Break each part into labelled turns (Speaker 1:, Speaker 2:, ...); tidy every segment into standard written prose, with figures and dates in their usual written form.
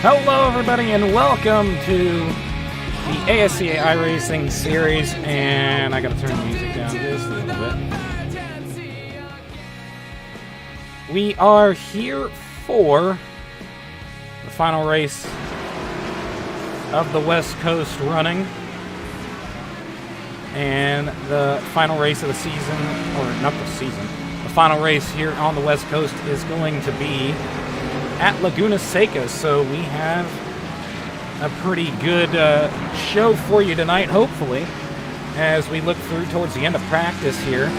Speaker 1: Hello everybody and welcome to the ASCA iRacing series, and I gotta turn the music down just a little bit. We are here for the final race of the West Coast running, and the final race of the season, or not the season, the final race here on the West Coast is going to be at Laguna Seca, so we have a pretty good show for you tonight, hopefully, as we look through towards the end of practice here.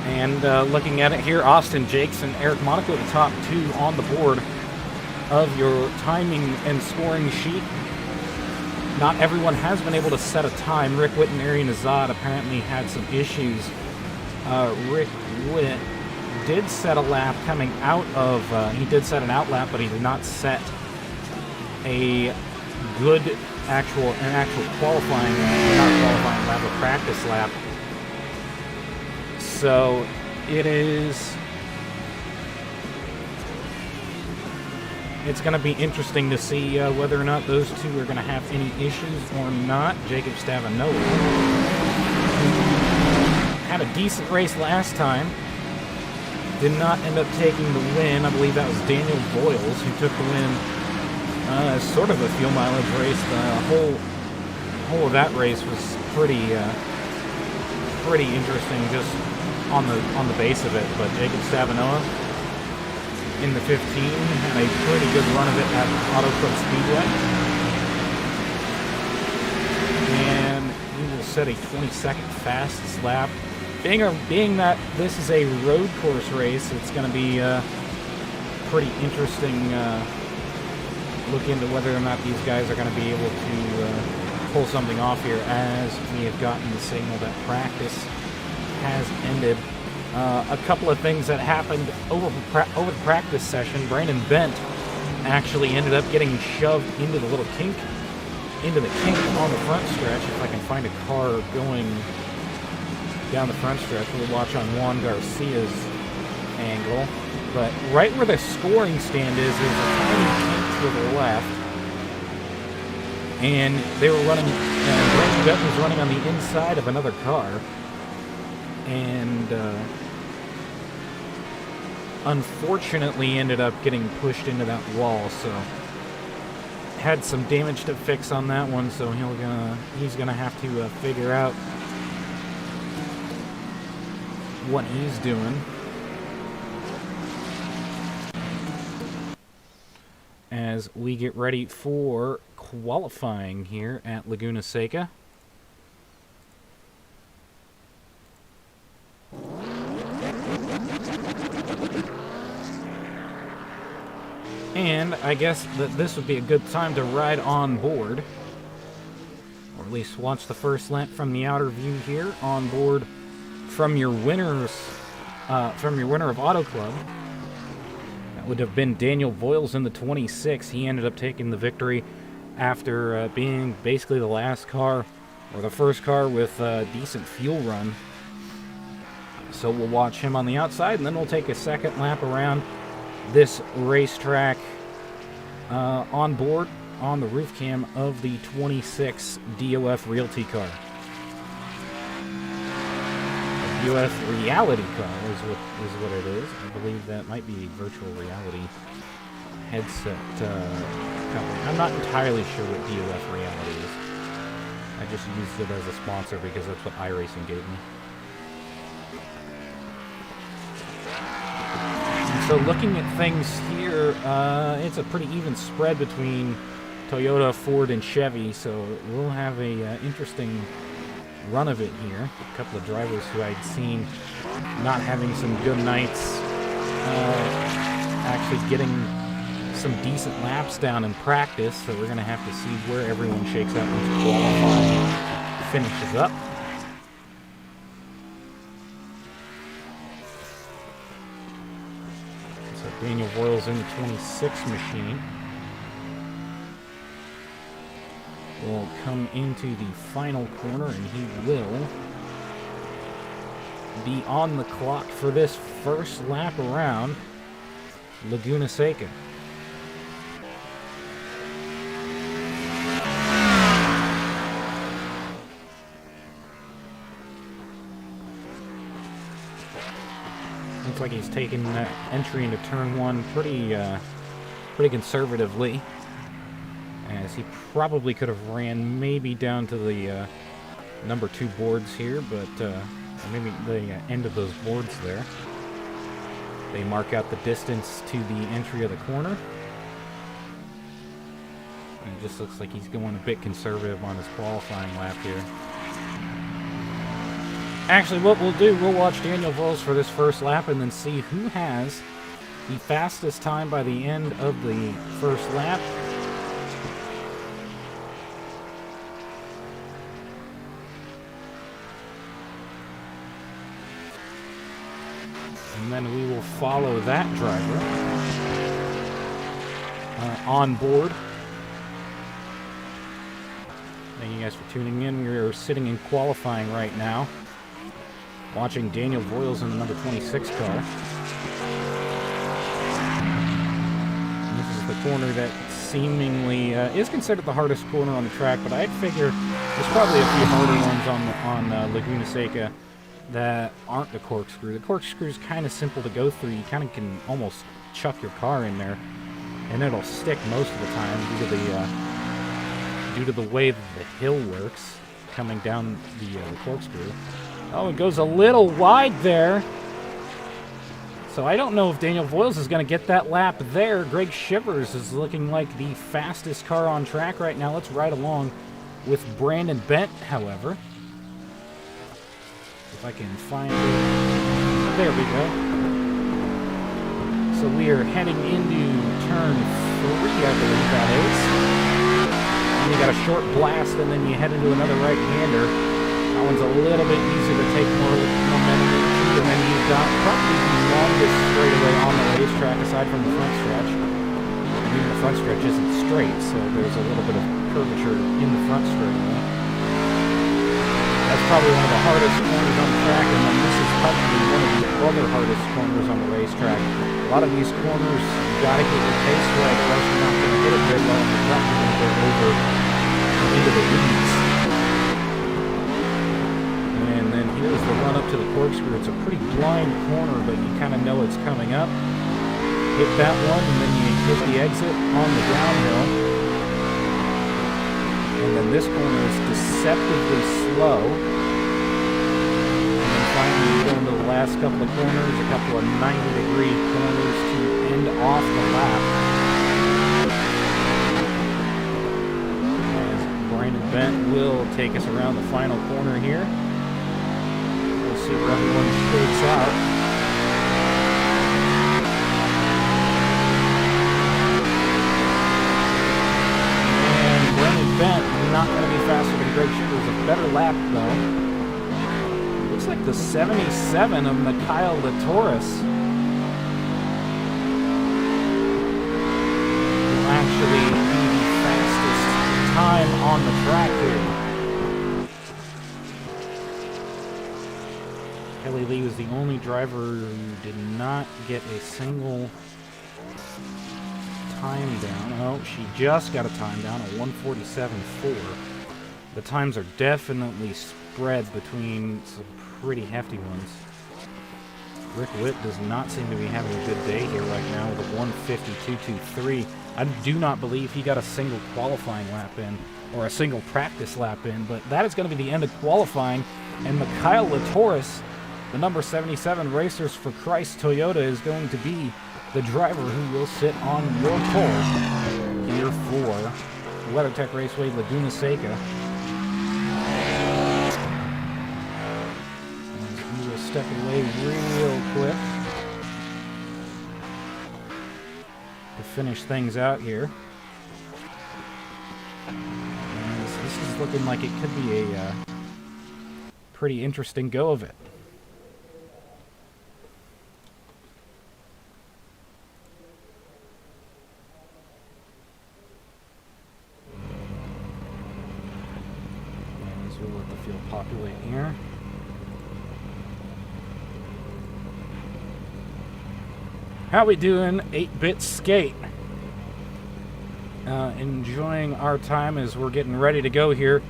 Speaker 1: And looking at it here, Austin Jakes and Eric Monaco, the top two on the board of your timing and scoring sheet. Not everyone has been able to set a time. Rick Witt and Arian Azad apparently had some issues. Rick Witt did set a lap coming out of, he did set an out lap, but he did not set a good actual qualifying, not qualifying lap, a practice lap. So it's going to be interesting to see whether or not those two are going to have any issues or not. Jacob Stavanoa had a decent race last time. Did not end up taking the win. I believe that was Daniel Boyles who took the win. Sort of a fuel mileage race. The whole of that race was pretty interesting just on the base of it. But Jacob Stavanoa in the 15 had a pretty good run of it at Auto Club Speedway. And he will set a 22nd fastest lap. Being that this is a road course race, it's going to be pretty interesting look into whether or not these guys are going to be able to pull something off here, as we have gotten the signal that practice has ended. A couple of things that happened over the practice session. Brandon Bent actually ended up getting shoved into the little kink, on the front stretch. If I can find a car going down the front stretch, we'll watch on Juan Garcia's angle. But right where the scoring stand is, there's a tiny kink to the left. And they were running, Brandon Bent was running on the inside of another car. And unfortunately ended up getting pushed into that wall, so had some damage to fix on that one, so he's gonna have to figure out what he's doing as we get ready for qualifying here at Laguna Seca. And I guess that this would be a good time to ride on board, or at least watch the first lap from the outer view here on board from your winner of Auto Club. That would have been Daniel Boyles in the 26. He ended up taking the victory after being basically the last car, or the first car with a decent fuel run. So we'll watch him on the outside, and then we'll take a second lap around this racetrack on board on the roof cam of the 26 DOF Realty car. DOF Reality car is what it is. I believe that might be a virtual reality headset company. I'm not entirely sure what DOF Reality is. I just used it as a sponsor because that's what iRacing gave me. So looking at things here, it's a pretty even spread between Toyota, Ford, and Chevy, so we'll have a interesting run of it here. A couple of drivers who I'd seen not having some good nights, actually getting some decent laps down in practice, so we're going to have to see where everyone shakes out once qualifying finishes up. Daniel Boyles in the 26 machine will come into the final corner, and he will be on the clock for this first lap around Laguna Seca. Looks like he's taking that entry into turn one pretty conservatively, as he probably could have ran maybe down to the number 2 boards here, but maybe the end of those boards there. They mark out the distance to the entry of the corner. And it just looks like he's going a bit conservative on his qualifying lap here. Actually, what we'll do, we'll watch Daniel Voiles for this first lap and then see who has the fastest time by the end of the first lap. And then we will follow that driver on board. Thank you guys for tuning in. We are sitting in qualifying right now, watching Daniel Voiles in the number 26 car. And this is the corner that seemingly is considered the hardest corner on the track, but I'd figure there's probably a few harder ones on Laguna Seca that aren't the corkscrew. The corkscrew is kind of simple to go through. You kind of can almost chuck your car in there, and it'll stick most of the time due to the way that the hill works coming down the corkscrew. Oh, it goes a little wide there. So I don't know if Daniel Voiles is going to get that lap there. Greg Shivers is looking like the fastest car on track right now. Let's ride along with Brandon Bent, however. If I can find it. There we go. So we are heading into turn 3, I believe that is. And you got a short blast, and then you head into another right-hander. That one's a little bit easier to take more momentum into, and then you've got probably the longest straightaway on the racetrack aside from the front stretch. I mean, the front stretch isn't straight, so there's a little bit of curvature in the front straightaway. That's probably one of the hardest corners on the track, and then this is probably one of the other hardest corners on the racetrack. A lot of these corners, you gotta get your pace right, or else you're not gonna hit it very well on the track. You're gonna go over into the weeds. And then here's the run up to the corkscrew. It's a pretty blind corner, but you kind of know it's coming up. Hit that one, and then you hit the exit on the downhill. And then this corner is deceptively slow. And then finally you go into the last couple of corners, a couple of 90-degree corners to end off the lap. As Brandon Bent will take us around the final corner here. We'll see where everyone shakes out. Bent, not going to be faster than Greg Shivers. A better lap, though. Looks like the 77 of Mikhail Latoris will actually be the fastest time on the track here. Kelly Lee was the only driver who did not get a single time down. Oh, she just got a time down, a 1:47.4. The times are definitely spread between some pretty hefty ones. Rick Witt does not seem to be having a good day here right now with a 1:52.23. I do not believe he got a single qualifying lap in, or a single practice lap in, but that is going to be the end of qualifying, and Mikhail Latoris, the number 77 Racers for Christ Toyota, is going to be the driver who will sit on your pole here for WeatherTech Raceway Laguna Seca. And he will step away real quick to finish things out here. And this is looking like it could be a pretty interesting go of it. We'll let the field populate here. How we doing, 8-Bit Skate? Enjoying our time as we're getting ready to go here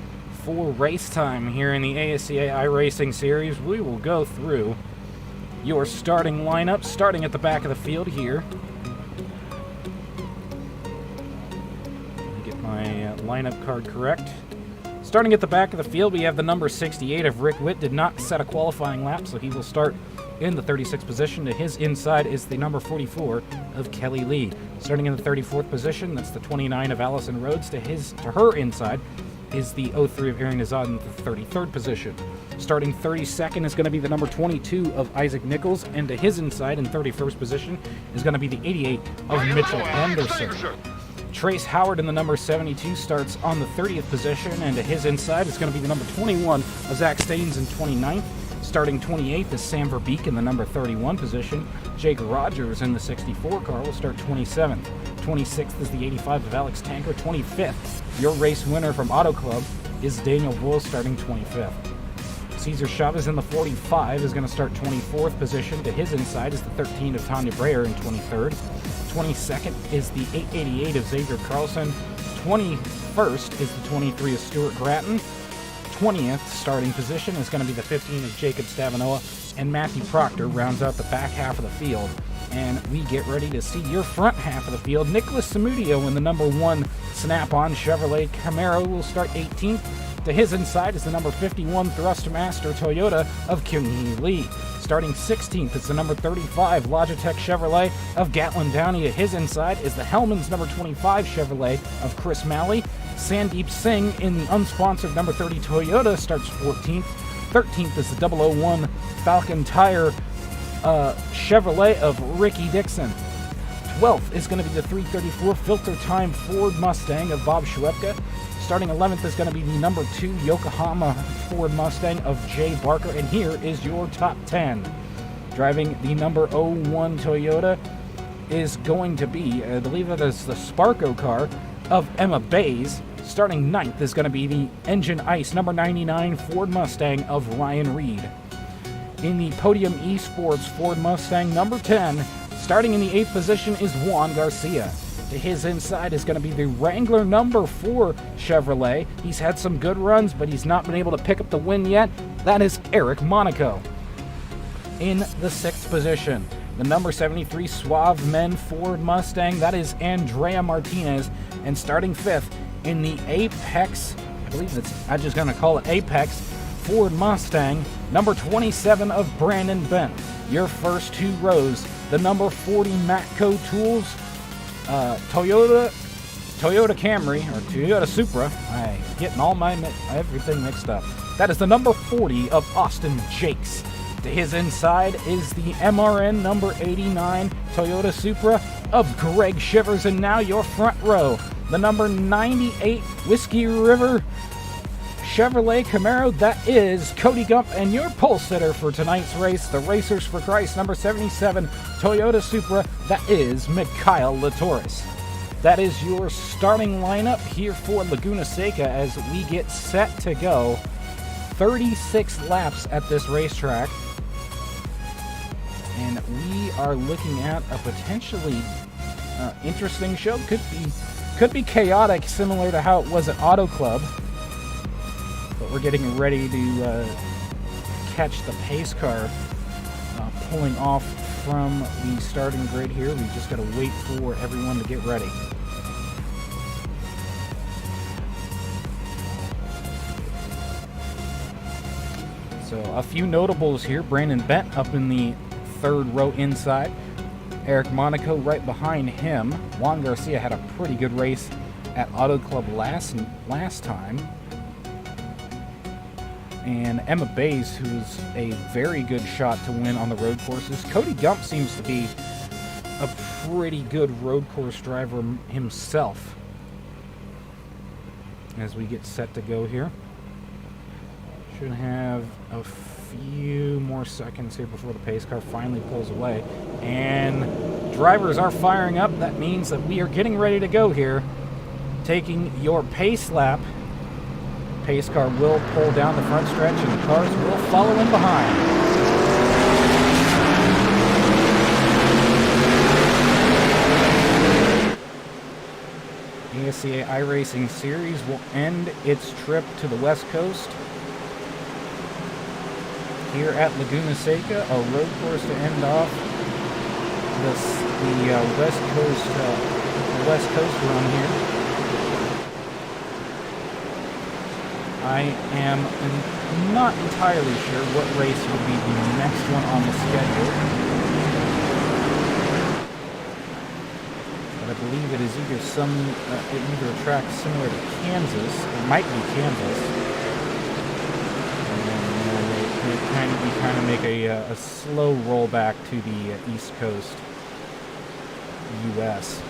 Speaker 1: for race time here in the ASCA iRacing series. We will go through your starting lineup, starting at the back of the field here. Let me get my lineup card correct. Starting at the back of the field, we have the number 68 of Rick Witt. Did not set a qualifying lap, so he will start in the 36th position. To his inside is the number 44 of Kelly Lee. Starting in the 34th position, that's the 29 of Allison Rhodes. To her inside is the 03 of Erin Azad in the 33rd position. Starting 32nd is going to be the number 22 of Isaac Nichols, and to his inside in 31st position is going to be the 88 of Mitchell Anderson. Trace Howard in the number 72 starts on the 30th position, and to his inside is going to be the number 21 of Zach Staines in 29th. Starting 28th is Sam Verbeek in the number 31 position. Jake Rogers in the 64 car will start 27th. 26th is the 85 of Alex Tanker. 25th, your race winner from Auto Club, is Daniel Bull starting 25th. Cesar Chavez in the 45 is going to start 24th position. To his inside is the 13 of Tanya Breyer in 23rd. 22nd is the 888 of Xavier Carlson. 21st is the 23 of Stuart Gratton. 20th starting position is going to be the 15 of Jacob Stavanoa, and Matthew Proctor rounds out the back half of the field. And we get ready to see your front half of the field. Nicholas Samudio in the number 1 Snap-on Chevrolet Camaro will start 18th. To his inside is the number 51 Thrustmaster Toyota of Kyung-hee Lee. Starting 16th is the number 35 Logitech Chevrolet of Gatlin Downey. To his inside is the Hellman's number 25 Chevrolet of Chris Malley. Sandeep Singh in the unsponsored number 30 Toyota starts 14th. 13th is the 001 Falcon Tire Chevrolet of Ricky Dixon. 12th is going to be the 334 Filter Time Ford Mustang of Bob Schwebke. Starting 11th is going to be the number 2 Yokohama Ford Mustang of Jay Barker. And here is your top 10. Driving the number 01 Toyota is going to be, I believe that is the Sparko car of Emma Bays. Starting 9th is going to be the Engine Ice number 99 Ford Mustang of Ryan Reed. In the Podium Esports Ford Mustang number 10, starting in the 8th position is Juan Garcia. To his inside is going to be the Wrangler number 4 Chevrolet. He's had some good runs, but he's not been able to pick up the win yet. That is Eric Monaco. In the 6th position, the number 73 Suave Men Ford Mustang, that is Andrea Martinez. And starting 5th in the Apex, I'm just going to call it Apex Ford Mustang, number 27 of Brandon Bent. Your first 2 rows, the number 40 Matco Tools Toyota Camry, or Toyota Supra. I'm getting everything mixed up. That is the number 40 of Austin Jakes. To his inside is the MRN number 89 Toyota Supra of Greg Shivers. And now your front row, the number 98 Whiskey River Chevrolet Camaro, that is Cody Gump. And your pole sitter for tonight's race, the Racers for Christ number 77 Toyota Supra, that is Mikhail Latoris. That is your starting lineup here for Laguna Seca as we get set to go 36 laps at this racetrack. And we are looking at a potentially interesting show. Could be chaotic, similar to how it was at Auto Club. But we're getting ready to catch the pace car pulling off from the starting grid here. We just got to wait for everyone to get ready. So a few notables here. Brandon Bent up in the 3rd row inside. Eric Monaco right behind him. Juan Garcia had a pretty good race at Auto Club last time. And Emma Bays, who's a very good shot to win on the road courses. Cody Gump seems to be a pretty good road course driver himself. As we get set to go here. Should have a few more seconds here before the pace car finally pulls away. And drivers are firing up. That means that we are getting ready to go here. Taking your pace lap. Pace car will pull down the front stretch and the cars will follow in behind. ASCA iRacing Series will end its trip to the West Coast here at Laguna Seca, a road course to end off the West Coast run here. I am not entirely sure what race will be the next one on the schedule, but I believe it is either either a track similar to Kansas. It might be Kansas. And we kind of make a slow rollback to the East Coast, U.S.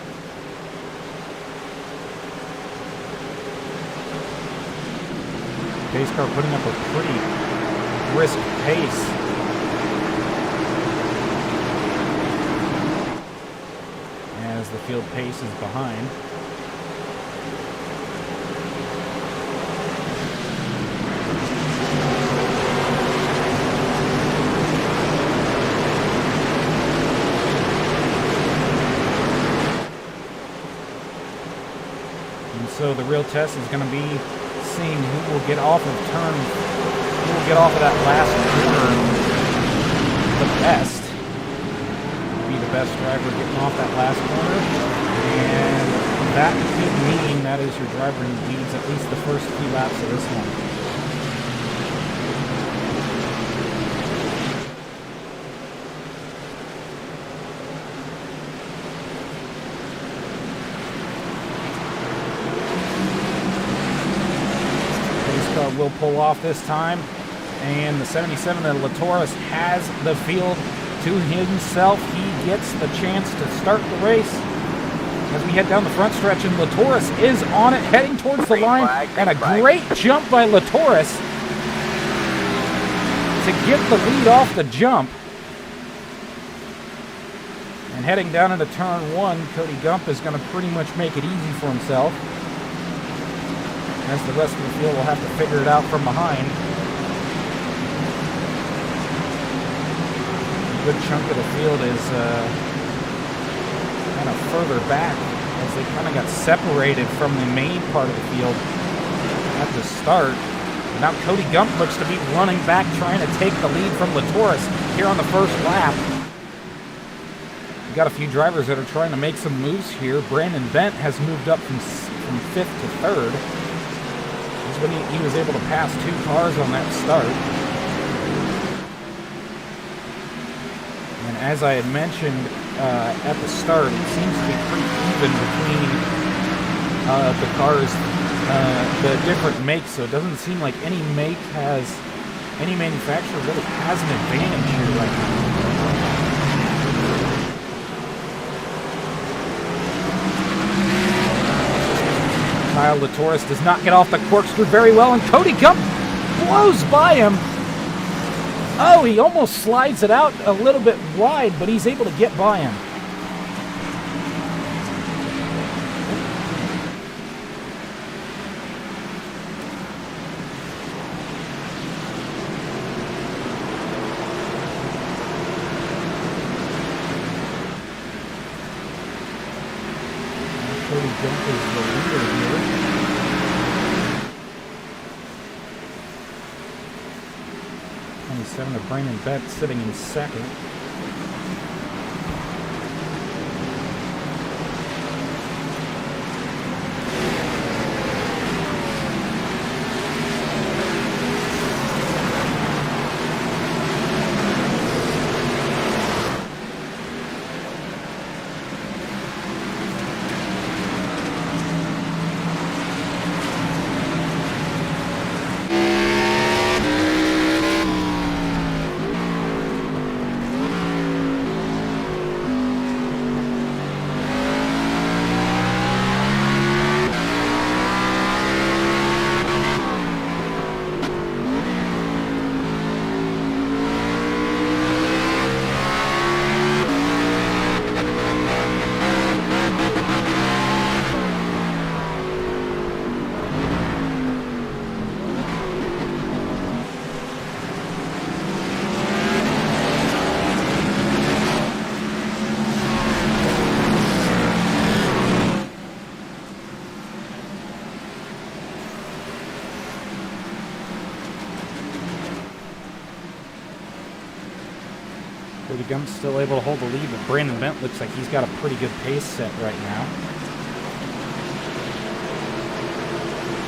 Speaker 1: Pace car putting up a pretty brisk pace. As the field pace is behind. And so the real test is going to be seeing who will get off of that last corner the best. Be the best driver getting off that last corner, and that could mean that is your driver who leads at least the first few laps of this one. Will pull off this time, and the 77 of Latoris has the field to himself. He gets the chance to start the race as we head down the front stretch, and Latoris is on it, heading towards the line, and a great jump by Latoris to get the lead off the jump. And heading down into turn 1, Cody Gump is going to pretty much make it easy for himself, as the rest of the field will have to figure it out from behind. A good chunk of the field is kind of further back, as they kind of got separated from the main part of the field at the start. Now Cody Gump looks to be running back, trying to take the lead from Latoris here on the first lap. We've got a few drivers that are trying to make some moves here. Brandon Bent has moved up from 5th to 3rd. When he was able to pass 2 cars on that start. And as I had mentioned at the start, it seems to be pretty even between the cars, the different makes, so it doesn't seem like any manufacturer really has an advantage here right now. Kyle Latoris does not get off the corkscrew very well, and Cody Gump blows by him. Oh, he almost slides it out a little bit wide, but he's able to get by him. Cody Gump is the leader here. 27 of Brandon Bett sitting in 2nd. Gump's still able to hold the lead, but Brandon Bent looks like he's got a pretty good pace set right now.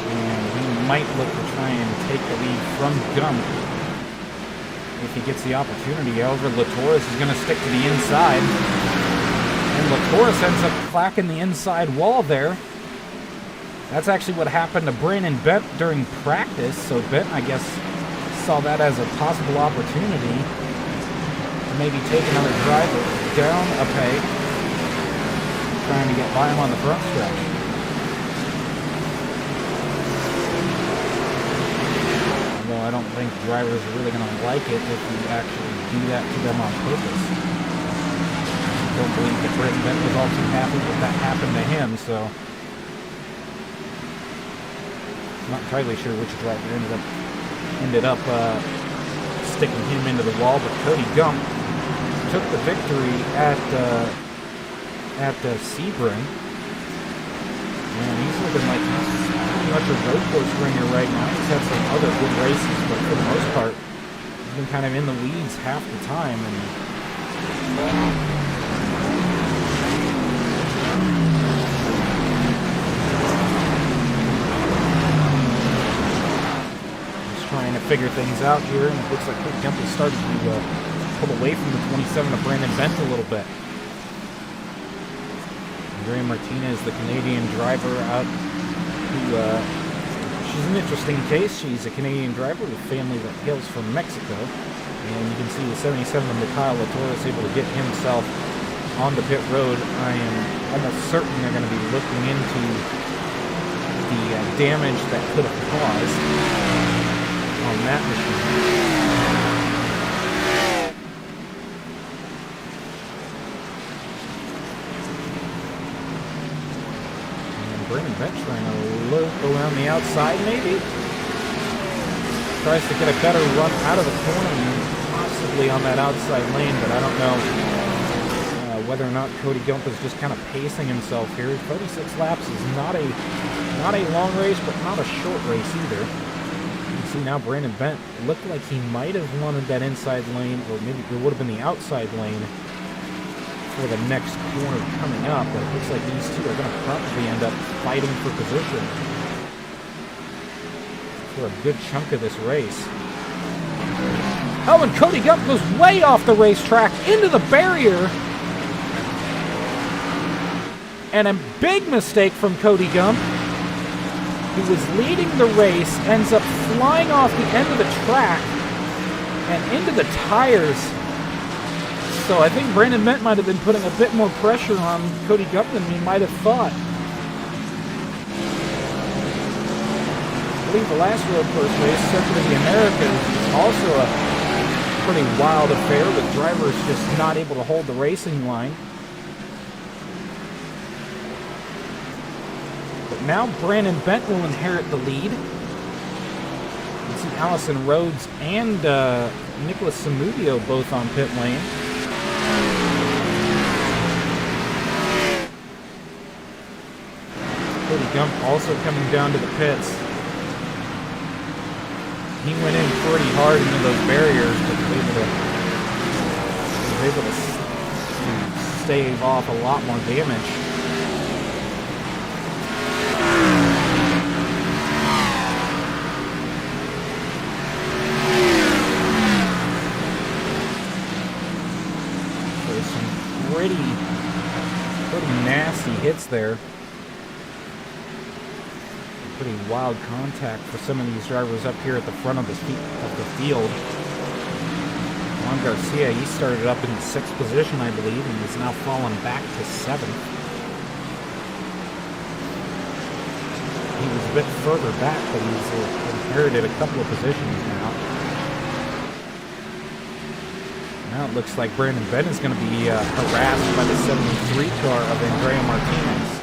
Speaker 1: And he might look to try and take the lead from Gump if he gets the opportunity. However, Latoris is going to stick to the inside. And Latoris ends up clacking the inside wall there. That's actually what happened to Brandon Bent during practice. So Bent, I guess, saw that as a possible opportunity to maybe take another driver down a peg, trying to get by him on the front stretch. Although I don't think drivers are really going to like it if you actually do that to them on purpose. I don't believe that Brandon Bent was all too happy that that happened to him, so I'm not entirely sure which driver ended up sticking him into the wall, but Cody Gump took the victory at Sebring, and he's looking like he's pretty much a road course ringer right now. He's had some other good races, but for the most part, he's been kind of in the weeds half the time. And trying to figure things out here, and it looks like Cody Gump has started to pull away from the 27 of Brandon Bent a little bit. Andrea Martinez, the Canadian driver, out who she's an interesting case. She's a Canadian driver with family that hails from Mexico, and you can see the 77 of Mikhail Latoris able to get himself on the pit road. I am almost certain they're going to be looking into the damage that could have caused on that machine. And Brandon Bent trying to look around the outside, maybe. Tries to get a better run out of the corner, possibly on that outside lane, but I don't know whether or not Cody Gump is just kind of pacing himself here. 36 laps is not a long race, but not a short race either. See, now Brandon Bent looked like he might have wanted that inside lane, or maybe it would have been the outside lane for the next corner coming up, but it looks like these two are going to probably end up fighting for position for a good chunk of this race. Oh, and Cody Gump goes way off the racetrack into the barrier. And a big mistake from Cody Gump, who was leading the race, ends up flying off the end of the track and into the tires. So I think Brandon Bent might have been putting a bit more pressure on Cody Gump than he might have thought. I believe the last road course race, Circuit of the Americas, is also a pretty wild affair, with drivers just not able to hold the racing line. Now Brandon Bent will inherit the lead. You see Allison Rhodes and Nicholas Samudio both on pit lane. Cody Gump also coming down to the pits. He went in pretty hard into those barriers, but was able to stave off a lot more damage. Pretty nasty hits there. Pretty wild contact for some of these drivers up here at the front of the field. Juan Garcia, he started up in 6th position, I believe, and is now fallen back to 7th. He was a bit further back, but he's inherited a couple of positions now. Now it looks like Brandon Bent is going to be harassed by the 73 car of Andrea Martinez.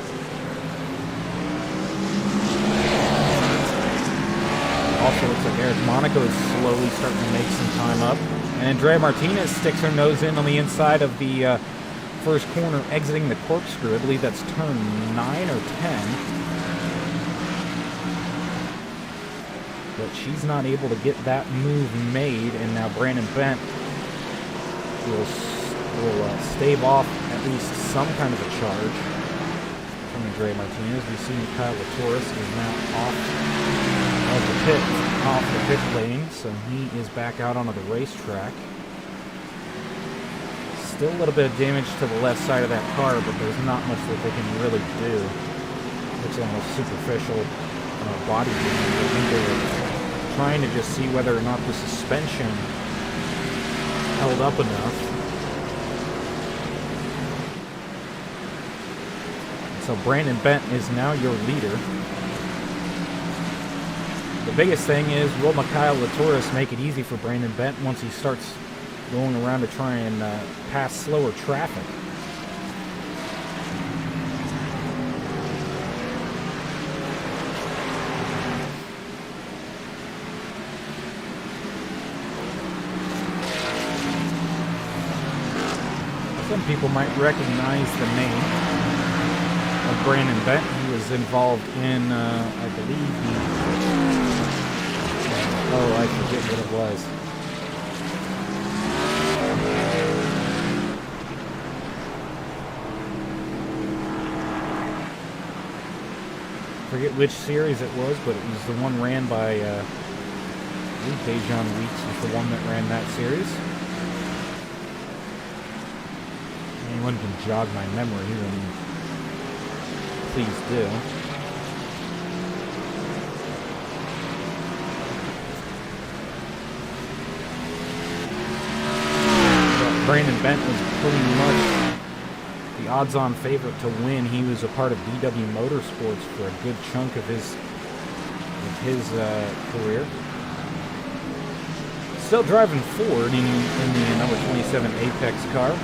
Speaker 1: Also looks like Eric Monaco is slowly starting to make some time up. And Andrea Martinez sticks her nose in on the inside of the first corner, exiting the corkscrew. I believe that's turn 9 or 10. But she's not able to get that move made, and now Brandon Bent will will stave off at least some kind of a charge from Andre Martinez. We see Kyle Latoris is now off the pit lane, so he is back out onto the racetrack. Still a little bit of damage to the left side of that car, but there's not much that they can really do. It's almost superficial body damage. I think they were trying to just see whether or not the suspension held up enough. So Brandon Bent is now your leader. The biggest thing is, will Kyle Latoris make it easy for Brandon Bent once he starts going around to try and pass slower traffic? Some people might recognize the name of Brandon Bent. He was involved in, I believe, I forget what it was. Forget which series it was, but it was the one ran by, I believe Dejan Weeks was the one that ran that series. Anyone can jog my memory, then please do. But Brandon Bent was pretty much the odds-on favorite to win. He was a part of BW Motorsports for a good chunk of his career. Still driving Ford in the number 27 Apex car.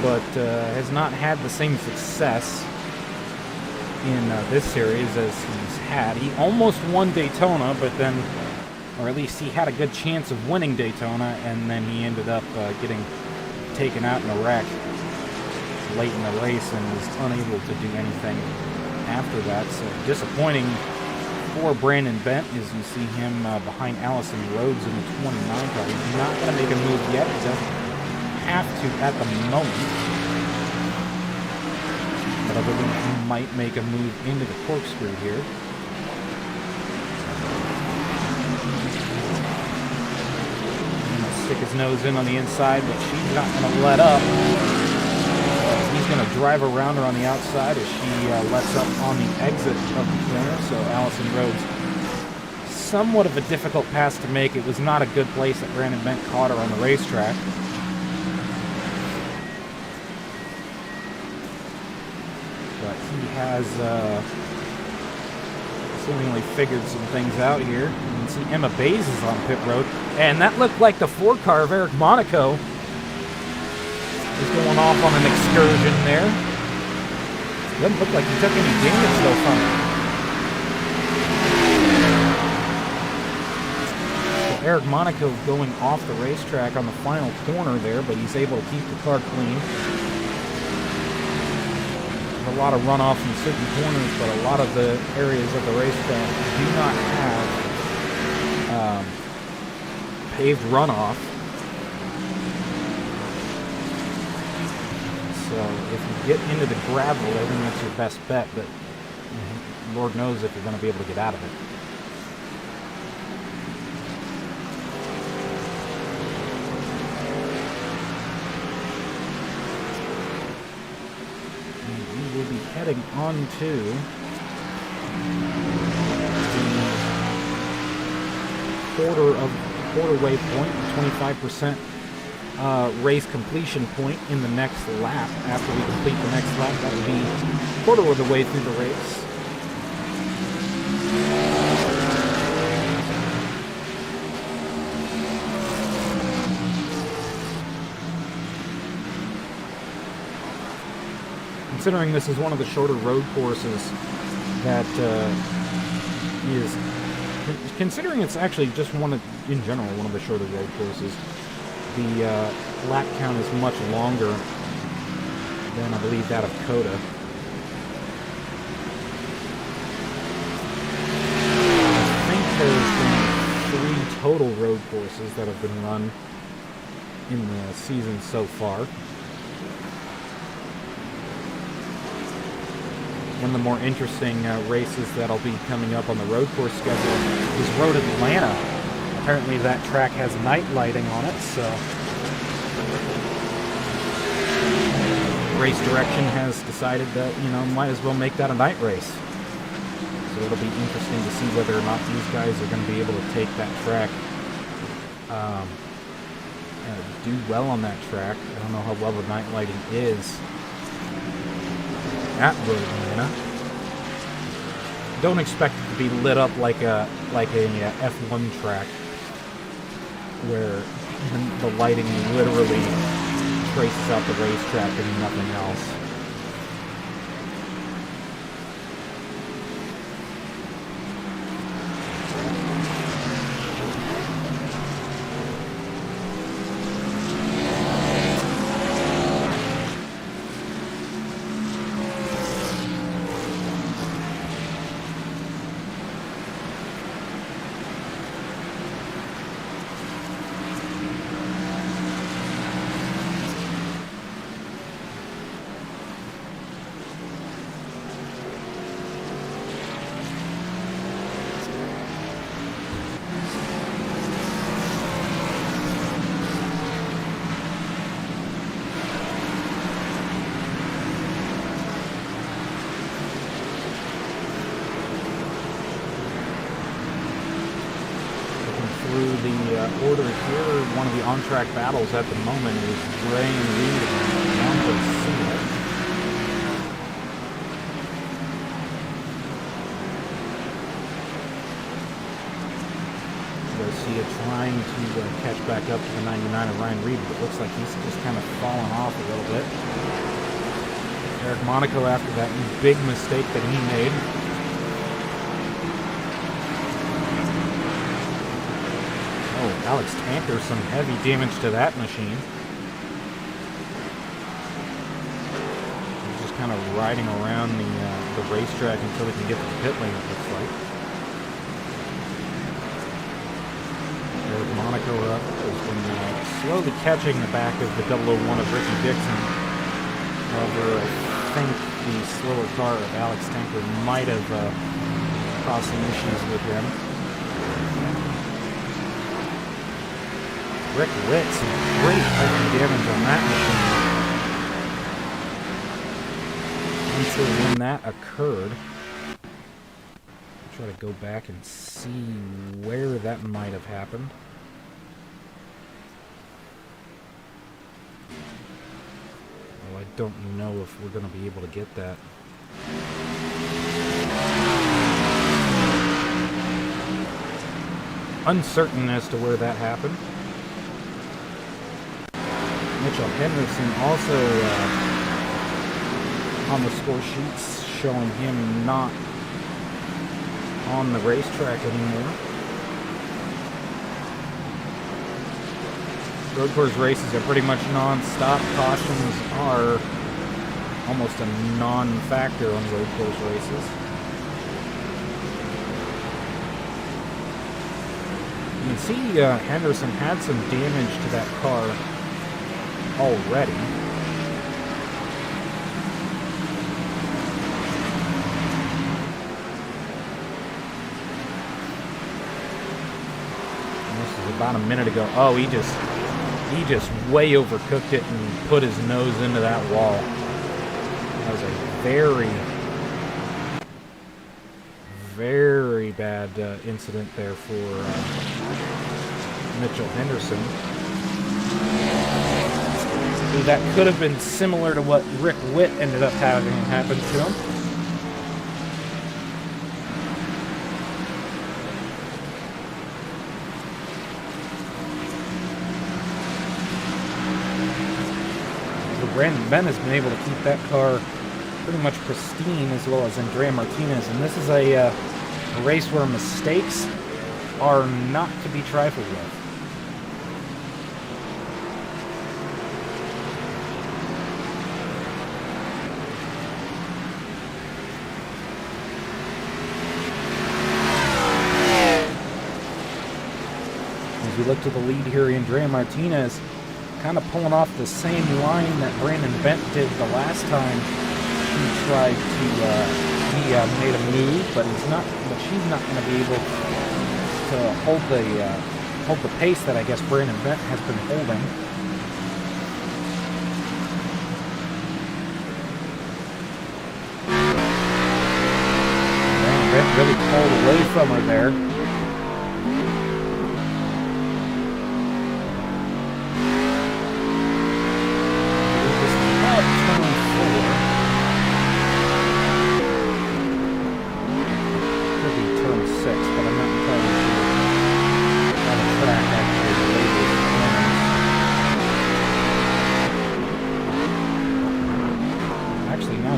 Speaker 1: But has not had the same success in this series as he's had. He almost won Daytona, but then, or at least he had a good chance of winning Daytona, and then he ended up getting taken out in a wreck late in the race and was unable to do anything after that. So disappointing for Brandon Bent as you see him behind Allison Rhodes in the 29 car. He's not going to make a move yet. He doesn't have to at the moment, but I believe he might make a move into the corkscrew here. Stick his nose in on the inside, but she's not going to let up. He's going to drive around her on the outside as she lets up on the exit of the corner. So Allison Rhodes, somewhat of a difficult pass to make. It was not a good place that Brandon Bent caught her on the racetrack. But he has seemingly figured some things out here. You can see Emma Bays is on pit road. And that looked like the Ford car of Eric Monaco is going off on an excursion there. Doesn't look like he took any damage though from it. So Eric Monaco going off the racetrack on the final corner there, but he's able to keep the car clean. A lot of runoff in certain corners, but a lot of the areas of the racetrack do not have paved runoff. So if you get into the gravel, I think that's your best bet, but Lord knows if you're going to be able to get out of it. We'll be heading on to the quarter-way point, 25% race completion point in the next lap. After we complete the next lap, that would be quarter of the way through the race. Considering this is one of the shorter road courses that is, considering it's actually just in general, one of the shorter road courses, the lap count is much longer than I believe that of Coda. I think there's been courses that have been run in the season so far. One of the more interesting races that'll be coming up on the road course schedule is Road Atlanta. Apparently that track has night lighting on it, so race direction has decided that, you know, might as well make that a night race. So it'll be interesting to see whether or not these guys are going to be able to take that track, do well on that track. I don't know how well the night lighting is at Road Atlanta. Don't expect it to be lit up like a F1 track, where the lighting literally traces out the racetrack and nothing else. Order here, one of the on-track battles at the moment is Ray and Reed and Laguna Seca. Garcia trying to catch back up to the 99 of Ryan Reed, but it looks like he's just kind of fallen off a little bit. Eric Monaco, after that big mistake that he made, Alex Tanker, some heavy damage to that machine. He's just kind of riding around the racetrack until he can get to the pit lane, it looks like. Eric Monaco has been slowly catching the back of the 001 of Ricky Dixon. However, I think the slower car of Alex Tanker might have caused some issues with him. Rick Witt, some great heavy damage on that machine. Until when that occurred. I'll try to go back and see where that might have happened. Oh, I don't know if we're going to be able to get that. Uncertain as to where that happened. Mitchell Henderson also on the score sheets showing him not on the racetrack anymore. Road course races are pretty much non-stop. Cautions are almost a non-factor on road course races. You can see Henderson had some damage to that car already. And this is about a minute ago. Oh, he just way overcooked it and put his nose into that wall. That was a very, very bad incident there for Mitchell Henderson. That could have been similar to what Rick Witt ended up having happen to him. So Brandon Benn has been able to keep that car pretty much pristine, as well as Andrea Martinez. And this is a race where mistakes are not to be trifled with. you look to the lead here, Andrea Martinez kind of pulling off the same line that Brandon Bent did the last time he tried to, he made a move, but she's not going to be able to hold the pace that I guess Brandon Bent has been holding. Brandon Bent really pulled away from her there.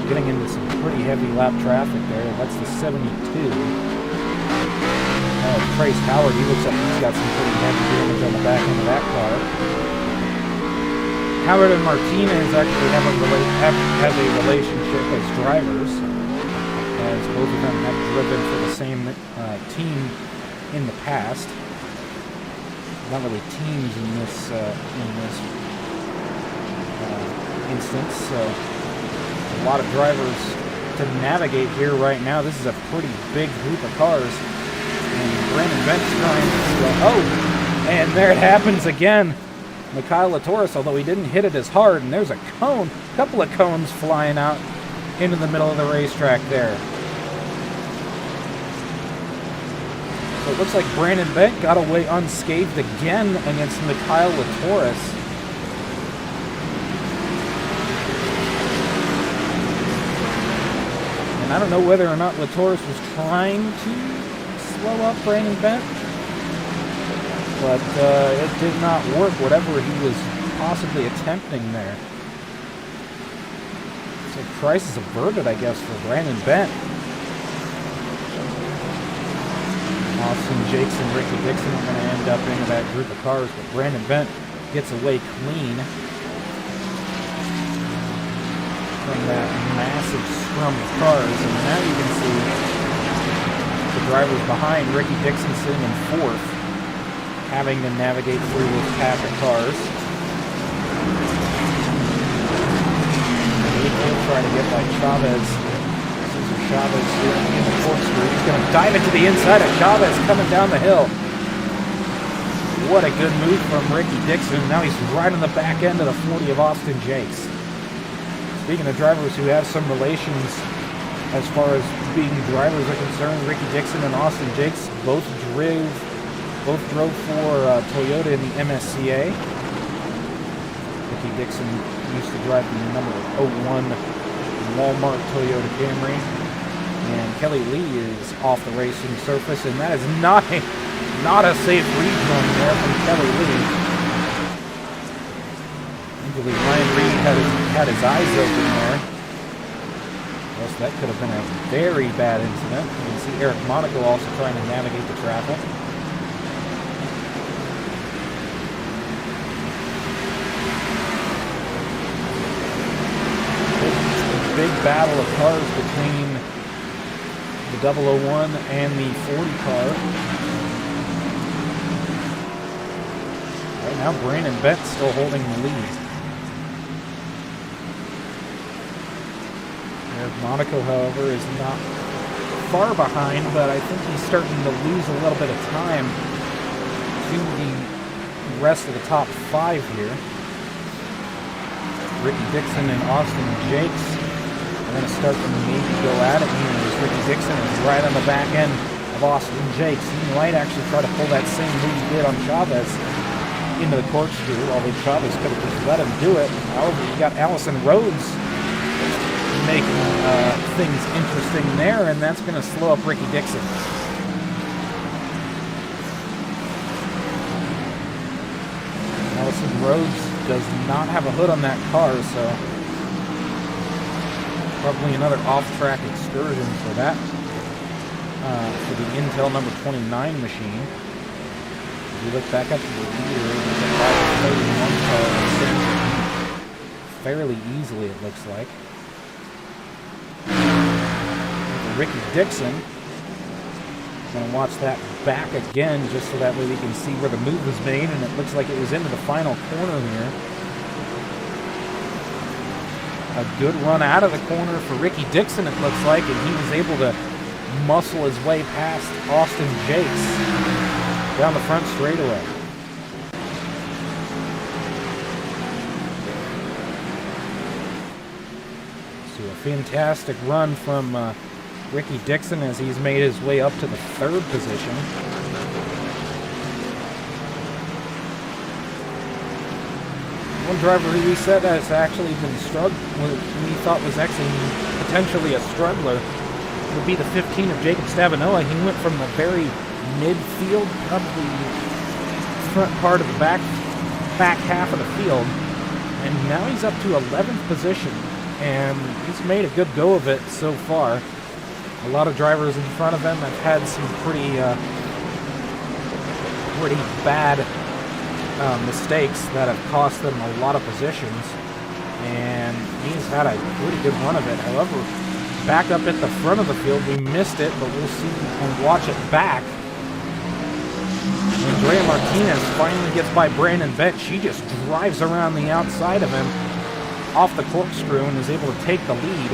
Speaker 1: Getting into some pretty heavy lap traffic there. That's the 72. Trace Howard, he looks like he's got some pretty heavy damage on the back end of that car. Howard and Martinez actually have a relationship as drivers, as both of them have driven for the same team in the past. Not really teams in this instance, so a lot of drivers to navigate here right now. This is a pretty big group of cars. And Brandon Bent's trying to oh! And there it happens again. Mikhail Latoris, although he didn't hit it as hard, and there's a cone, a couple of cones flying out into the middle of the racetrack there. So it looks like Brandon Bent got away unscathed again against Mikhail Latoris. And I don't know whether or not Latoris was trying to slow up Brandon Bent, but it did not work, whatever he was possibly attempting there. So crisis averted, I guess, for Brandon Bent. Austin Jakes and Ricky Dixon are going to end up into that group of cars, but Brandon Bent gets away clean from that massive scrum of cars. And now you can see the drivers behind, Ricky Dixon sitting in fourth, having to navigate through this pack of cars. And he'll try to get by Chavez. Cesar Chavez here in the corkscrew. He's going to dive into the inside of Chavez coming down the hill. What a good move from Ricky Dixon. Now he's right on the back end of the 40 of Austin Jakes. Speaking of drivers who have some relations as far as being drivers are concerned, Ricky Dixon and Austin Jakes both drove for Toyota in the MSCA. Ricky Dixon used to drive the number 01 Walmart Toyota Camry. And Kelly Lee is off the racing surface, and that is not a safe rejoin there from Kelly Lee. Ryan Reed had his eyes open there. Yes, that could have been a very bad incident. You can see Eric Monaco also trying to navigate the traffic. It's a big battle of cars between the 001 and the 40 car. Right now, Brandon Bent still holding the lead. Monaco, however, is not far behind, but I think he's starting to lose a little bit of time to the rest of the top five here. Ricky Dixon and Austin Jakes are going to start to maybe go at it here as Ricky Dixon is right on the back end of Austin Jakes. He might actually try to pull that same move he did on Chavez into the corkscrew, although Chavez could have just let him do it. However, you got Allison Rhodes making things interesting there, and that's going to slow up Ricky Dixon. Allison Rhodes does not have a hood on that car, so probably another off-track excursion for that, for the Intel number 29 machine. If you look back up to the leader, there's a 531 car fairly easily, it looks like. Ricky Dixon. Going to watch that back again just so that way we can see where the move was made, and it looks like it was into the final corner here. A good run out of the corner for Ricky Dixon, it looks like, and he was able to muscle his way past Austin Jakes down the front straightaway. So a fantastic run from Ricky Dixon as he's made his way up to the 3rd position. One driver who we said has actually been struggling, we thought was actually potentially a struggler, would be the 15 of Jacob Stavinola. He went from the very midfield, probably front part of the back half of the field, and now he's up to 11th position, and he's made a good go of it so far. A lot of drivers in front of him have had some pretty bad mistakes that have cost them a lot of positions, and he's had a pretty good run of it. However, back up at the front of the field, we missed it, but we'll see and watch it back. Andrea Martinez finally gets by Brandon Bent. She just drives around the outside of him off the corkscrew and is able to take the lead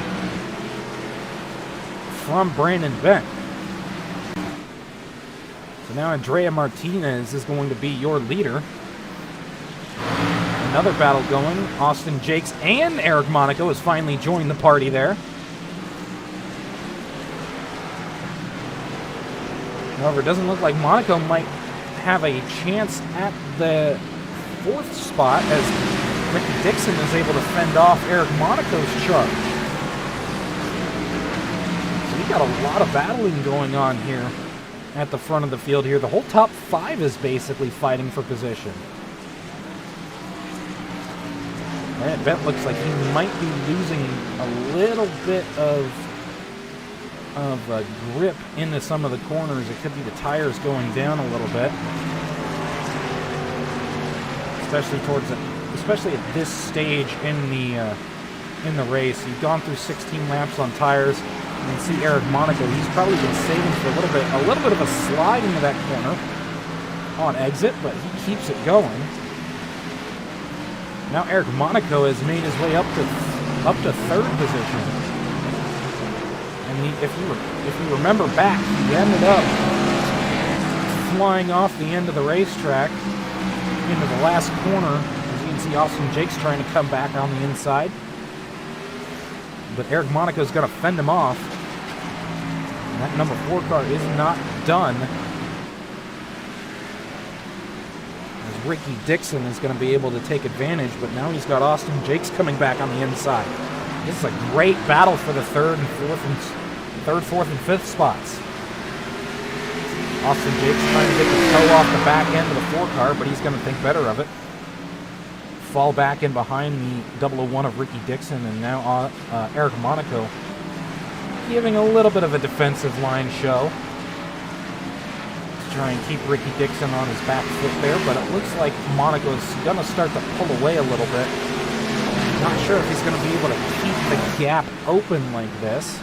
Speaker 1: from Brandon Bent. So now Andrea Martinez is going to be your leader. Another battle going. Austin Jakes and Eric Monaco has finally joined the party there. However, it doesn't look like Monaco might have a chance at the 4th spot as Ricky Dixon is able to fend off Eric Monaco's charge. So we got a lot of battling going on here at the front of the field here. The whole top 5 is basically fighting for position. And Bent looks like he might be losing a little bit of grip into some of the corners. It could be the tires going down a little bit, especially at this stage in the race. You've gone through 16 laps on tires. You can see Eric Monaco. He's probably been saving for a little bit of a slide into that corner on exit, but he keeps it going. Now Eric Monaco has made his way up to 3rd position. And if you remember back, he ended up flying off the end of the racetrack into the last corner. As you can see, Austin Jakes trying to come back on the inside. But Eric Monaco is going to fend him off. And that number 4 car is not done. As Ricky Dixon is going to be able to take advantage, but now he's got Austin Jakes coming back on the inside. This is a great battle for the 3rd, 4th, and 5th spots. Austin Jakes trying to get the toe off the back end of the 4 car, but he's going to think better of it. Fall back in behind the 001 of Ricky Dixon, and now Eric Monaco giving a little bit of a defensive line show to try and keep Ricky Dixon on his back foot there, but it looks like Monaco's going to start to pull away a little bit. Not sure if he's going to be able to keep the gap open like this.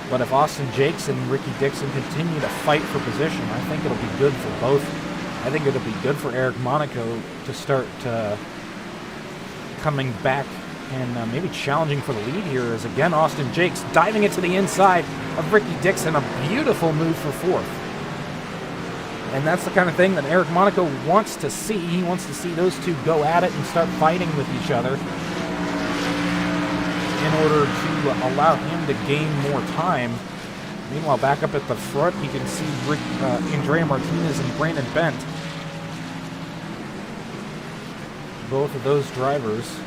Speaker 1: But if Austin Jakes and Ricky Dixon continue to fight for position, I think it'll be good for both. I think it'll be good for Eric Monaco to start coming back and maybe challenging for the lead here. As again, Austin Jakes diving it to the inside of Ricky Dixon. A beautiful move for 4th. And that's the kind of thing that Eric Monaco wants to see. He wants to see those two go at it and start fighting with each other, in order to allow him to gain more time. Meanwhile, back up at the front, you can see Andrea Martinez and Brandon Bent. Both of those drivers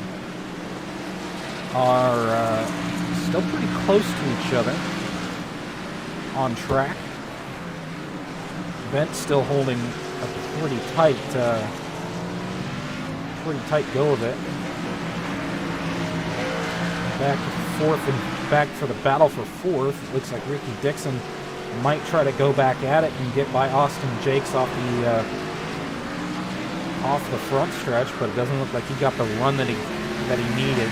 Speaker 1: are still pretty close to each other on track. Bent still holding a pretty tight go of it. Back to 4th and back for the battle for 4th. Looks like Ricky Dixon might try to go back at it and get by Austin Jakes off the front stretch, but it doesn't look like he got the run that he needed.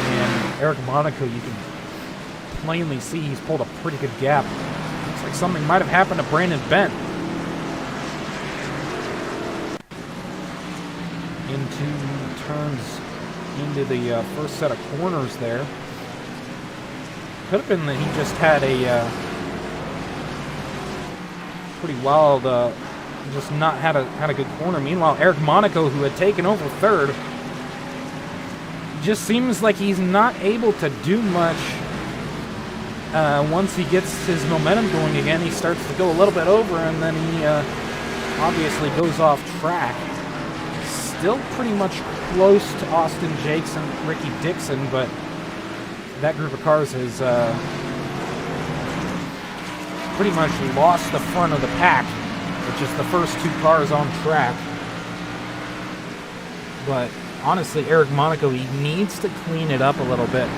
Speaker 1: And Eric Monaco, you can plainly see he's pulled a pretty good gap. Looks like something might have happened to Brandon Bent. Turns into the first set of corners there. Could have been that he just had a pretty wild, just not had a good corner. Meanwhile, Eric Monaco, who had taken over third, just seems like he's not able to do much. Once he gets his momentum going again, he starts to go a little bit over, and then he obviously goes off track. Still pretty much close to Austin Jakes and Ricky Dixon, but that group of cars has pretty much lost the front of the pack, with just the first two cars on track. But honestly, Eric Monaco, he needs to clean it up a little bit,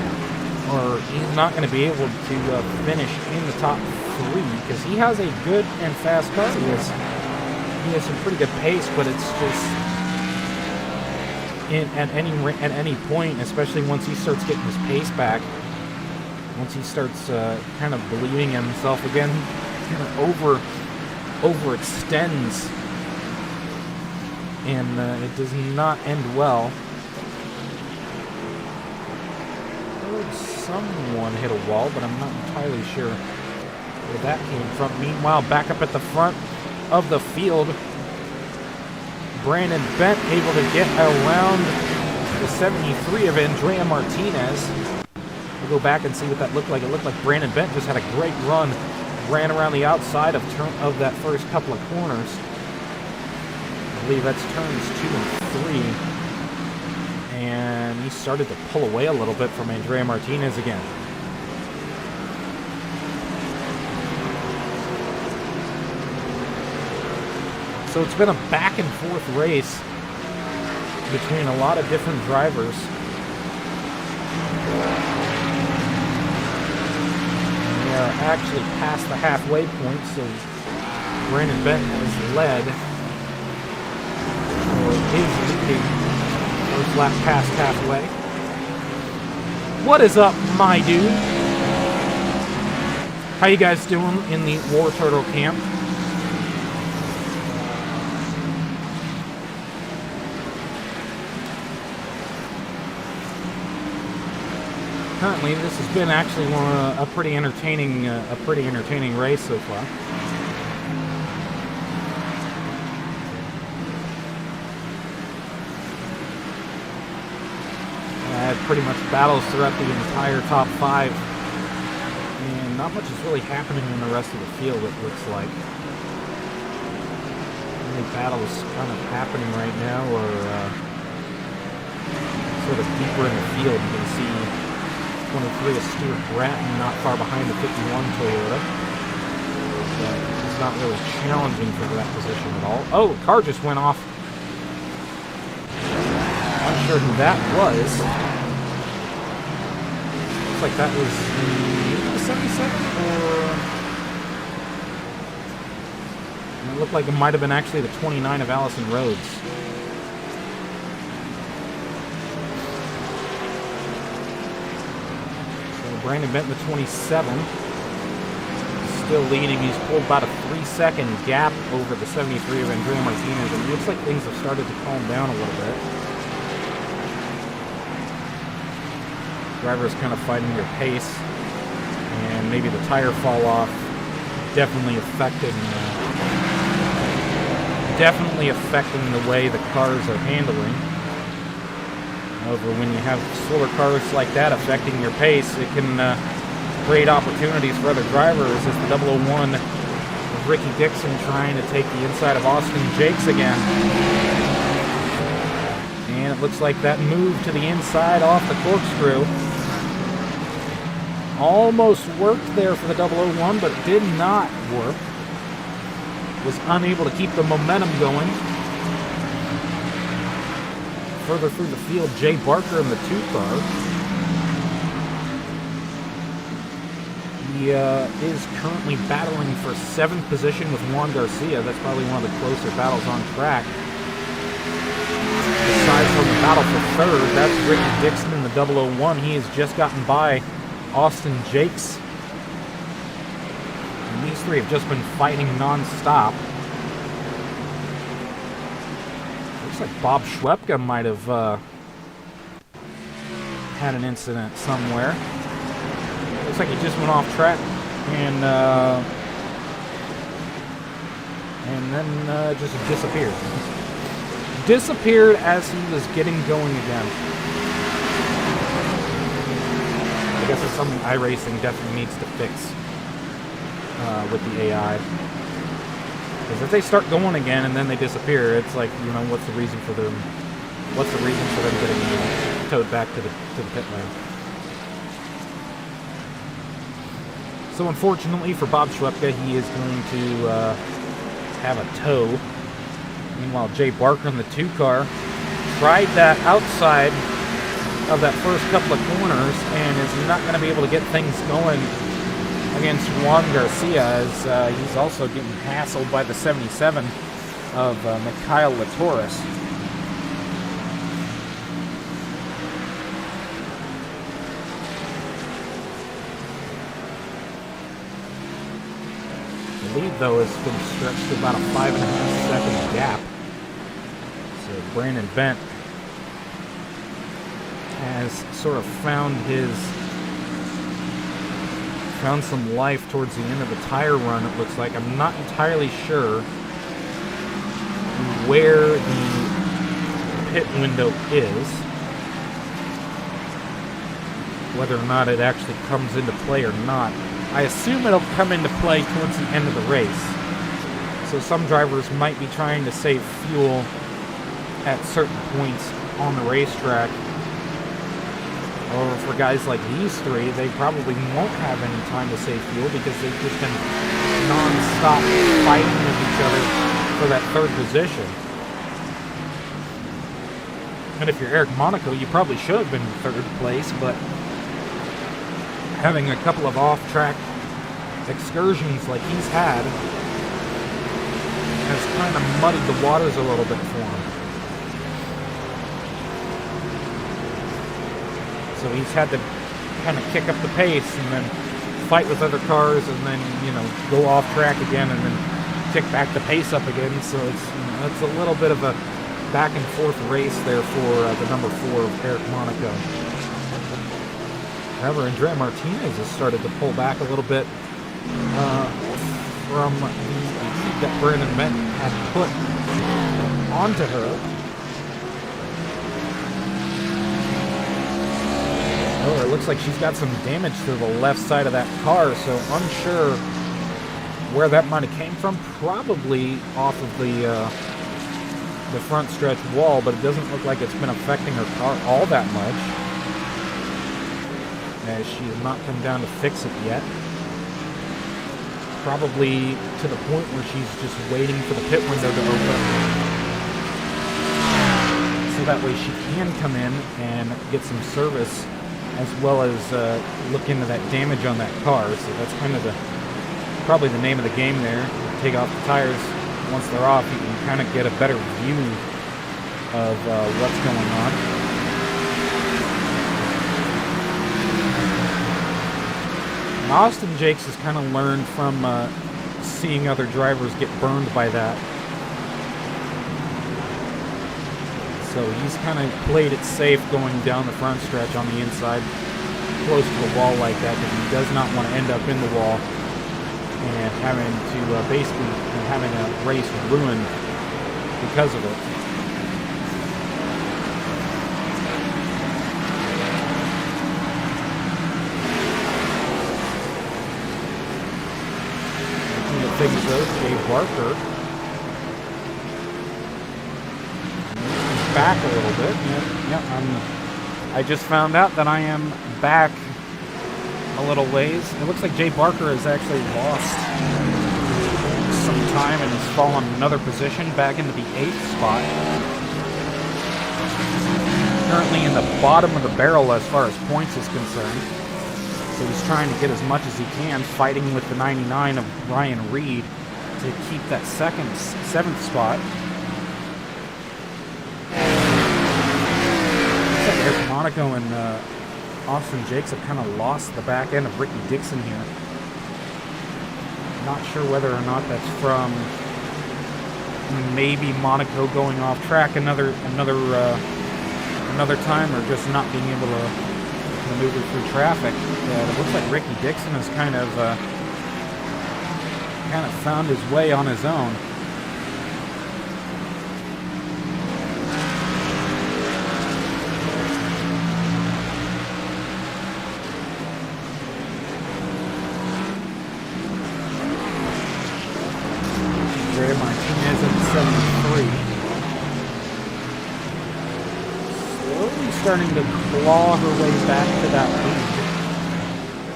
Speaker 1: or he's not going to be able to finish in the top three, because he has a good and fast car. He has some pretty good pace, but it's just at any point, especially once he starts getting his pace back, once he starts kind of believing in himself again, he kind of overextends, and it does not end well. Someone hit a wall, but I'm not entirely sure where that came from. Meanwhile, back up at the front of the field, Brandon Bent able to get around the 73 of Andrea Martinez. We'll go back and see what that looked like. It looked like Brandon Bent just had a great run, ran around the outside of that first couple of corners. I believe that's turns 2 and 3. And he started to pull away a little bit from Andrea Martinez again. So it's been a back and forth race between a lot of different drivers. We are actually past the halfway point, so Brandon Bent has led, or is leading, first lap past halfway. What is up, my dude? How you guys doing in the War Turtle camp? Currently, this has been actually a pretty entertaining race so far. I had pretty much battles throughout the entire top 5, and not much is really happening in the rest of the field. It looks like the only battles kind of happening right now are sort of deeper in the field. You can see 23 is Stuart Bratton, not far behind the 51 Toyota. But it's not really challenging for that position at all. Oh, the car just went off. Not sure who that was. Looks like that was the 77, or it looked like it might have been actually the 29 of Allison Rhodes. Brandon Bent, the 27, still leading. He's pulled about a 3-second gap over the 73 of Andrea Martinez, and it looks like things have started to calm down a little bit. Driver's kind of fighting their pace, and maybe the tire fall off definitely affecting the way the cars are handling. However, when you have slower cars like that affecting your pace, it can create opportunities for other drivers. As the 001 of Ricky Dixon trying to take the inside of Austin Jakes again. And it looks like that move to the inside off the corkscrew almost worked there for the 001, but did not work. Was unable to keep the momentum going. Further through the field, Jay Barker in the 2 car. He is currently battling for 7th position with Juan Garcia. That's probably one of the closer battles on track. Aside from the battle for 3rd, that's Ricky Dixon in the 001. He has just gotten by Austin Jakes. And These three have just been fighting non-stop. Looks like Bob Schwepka might have had an incident somewhere. Looks like he just went off track and then just disappeared. Disappeared as he was getting going again. I guess it's something iRacing definitely needs to fix with the AI. Because if they start going again and then they disappear, it's like, you know, what's the reason for them? What's the reason for them getting towed back to the pit lane? So unfortunately for Bob Schwepka, he is going to have a tow. Meanwhile, Jay Barker in the 2 car tried that outside of that first couple of corners and is not going to be able to get things going against Juan Garcia, as he's also getting hassled by the 77 of Mikhail Latoris. The lead, though, has been stretched to about a 5.5 second gap. So Brandon Bent has sort of found some life towards the end of the tire run, it looks like. I'm not entirely sure where the pit window is, whether or not it actually comes into play or not. I assume it'll come into play towards the end of the race. So some drivers might be trying to save fuel at certain points on the racetrack. Or for guys like these three, they probably won't have any time to save fuel because they've just been non-stop fighting with each other for that third position. And if you're Eric Monaco, you probably should have been in third place, but having a couple of off-track excursions like he's had has kind of muddied the waters a little bit for him. So he's had to kind of kick up the pace and then fight with other cars and then, you know, go off track again and then kick back the pace up again. So it's, you know, it's a little bit of a back and forth race there for the number 4 of Eric Monaco. However, Andrea Martinez has started to pull back a little bit from the heat that Brandon Bent had put onto her. Oh, it looks like she's got some damage to the left side of that car, so unsure where that might have came from. Probably off of the front stretch wall, but it doesn't look like it's been affecting her car all that much, as she has not come down to fix it yet. Probably to the point where she's just waiting for the pit window to open, so that way she can come in and get some service, as well as look into that damage on that car. So that's kind of probably the name of the game there. Take off the tires. Once they're off, you can kind of get a better view of what's going on. And Austin Jakes has kind of learned from seeing other drivers get burned by that. So he's kind of played it safe going down the front stretch on the inside, close to the wall like that, because he does not want to end up in the wall and having to basically having a race ruined because of it. Making the things though, Dave Barker. Back a little bit. I just found out that I am back a little ways. It looks like Jay Barker has actually lost some time and has fallen another position back into the 8th spot. Currently in the bottom of the barrel as far as points is concerned. So he's trying to get as much as he can, fighting with the 99 of Ryan Reed to keep that 7th spot. Eric Monaco and Austin Jakes have kind of lost the back end of Ricky Dixon here. Not sure whether or not that's from maybe Monaco going off track another time, or just not being able to maneuver through traffic. It looks like Ricky Dixon has kind of found his way on his own. Martinez in 73. Slowly starting to claw her way back to that lead.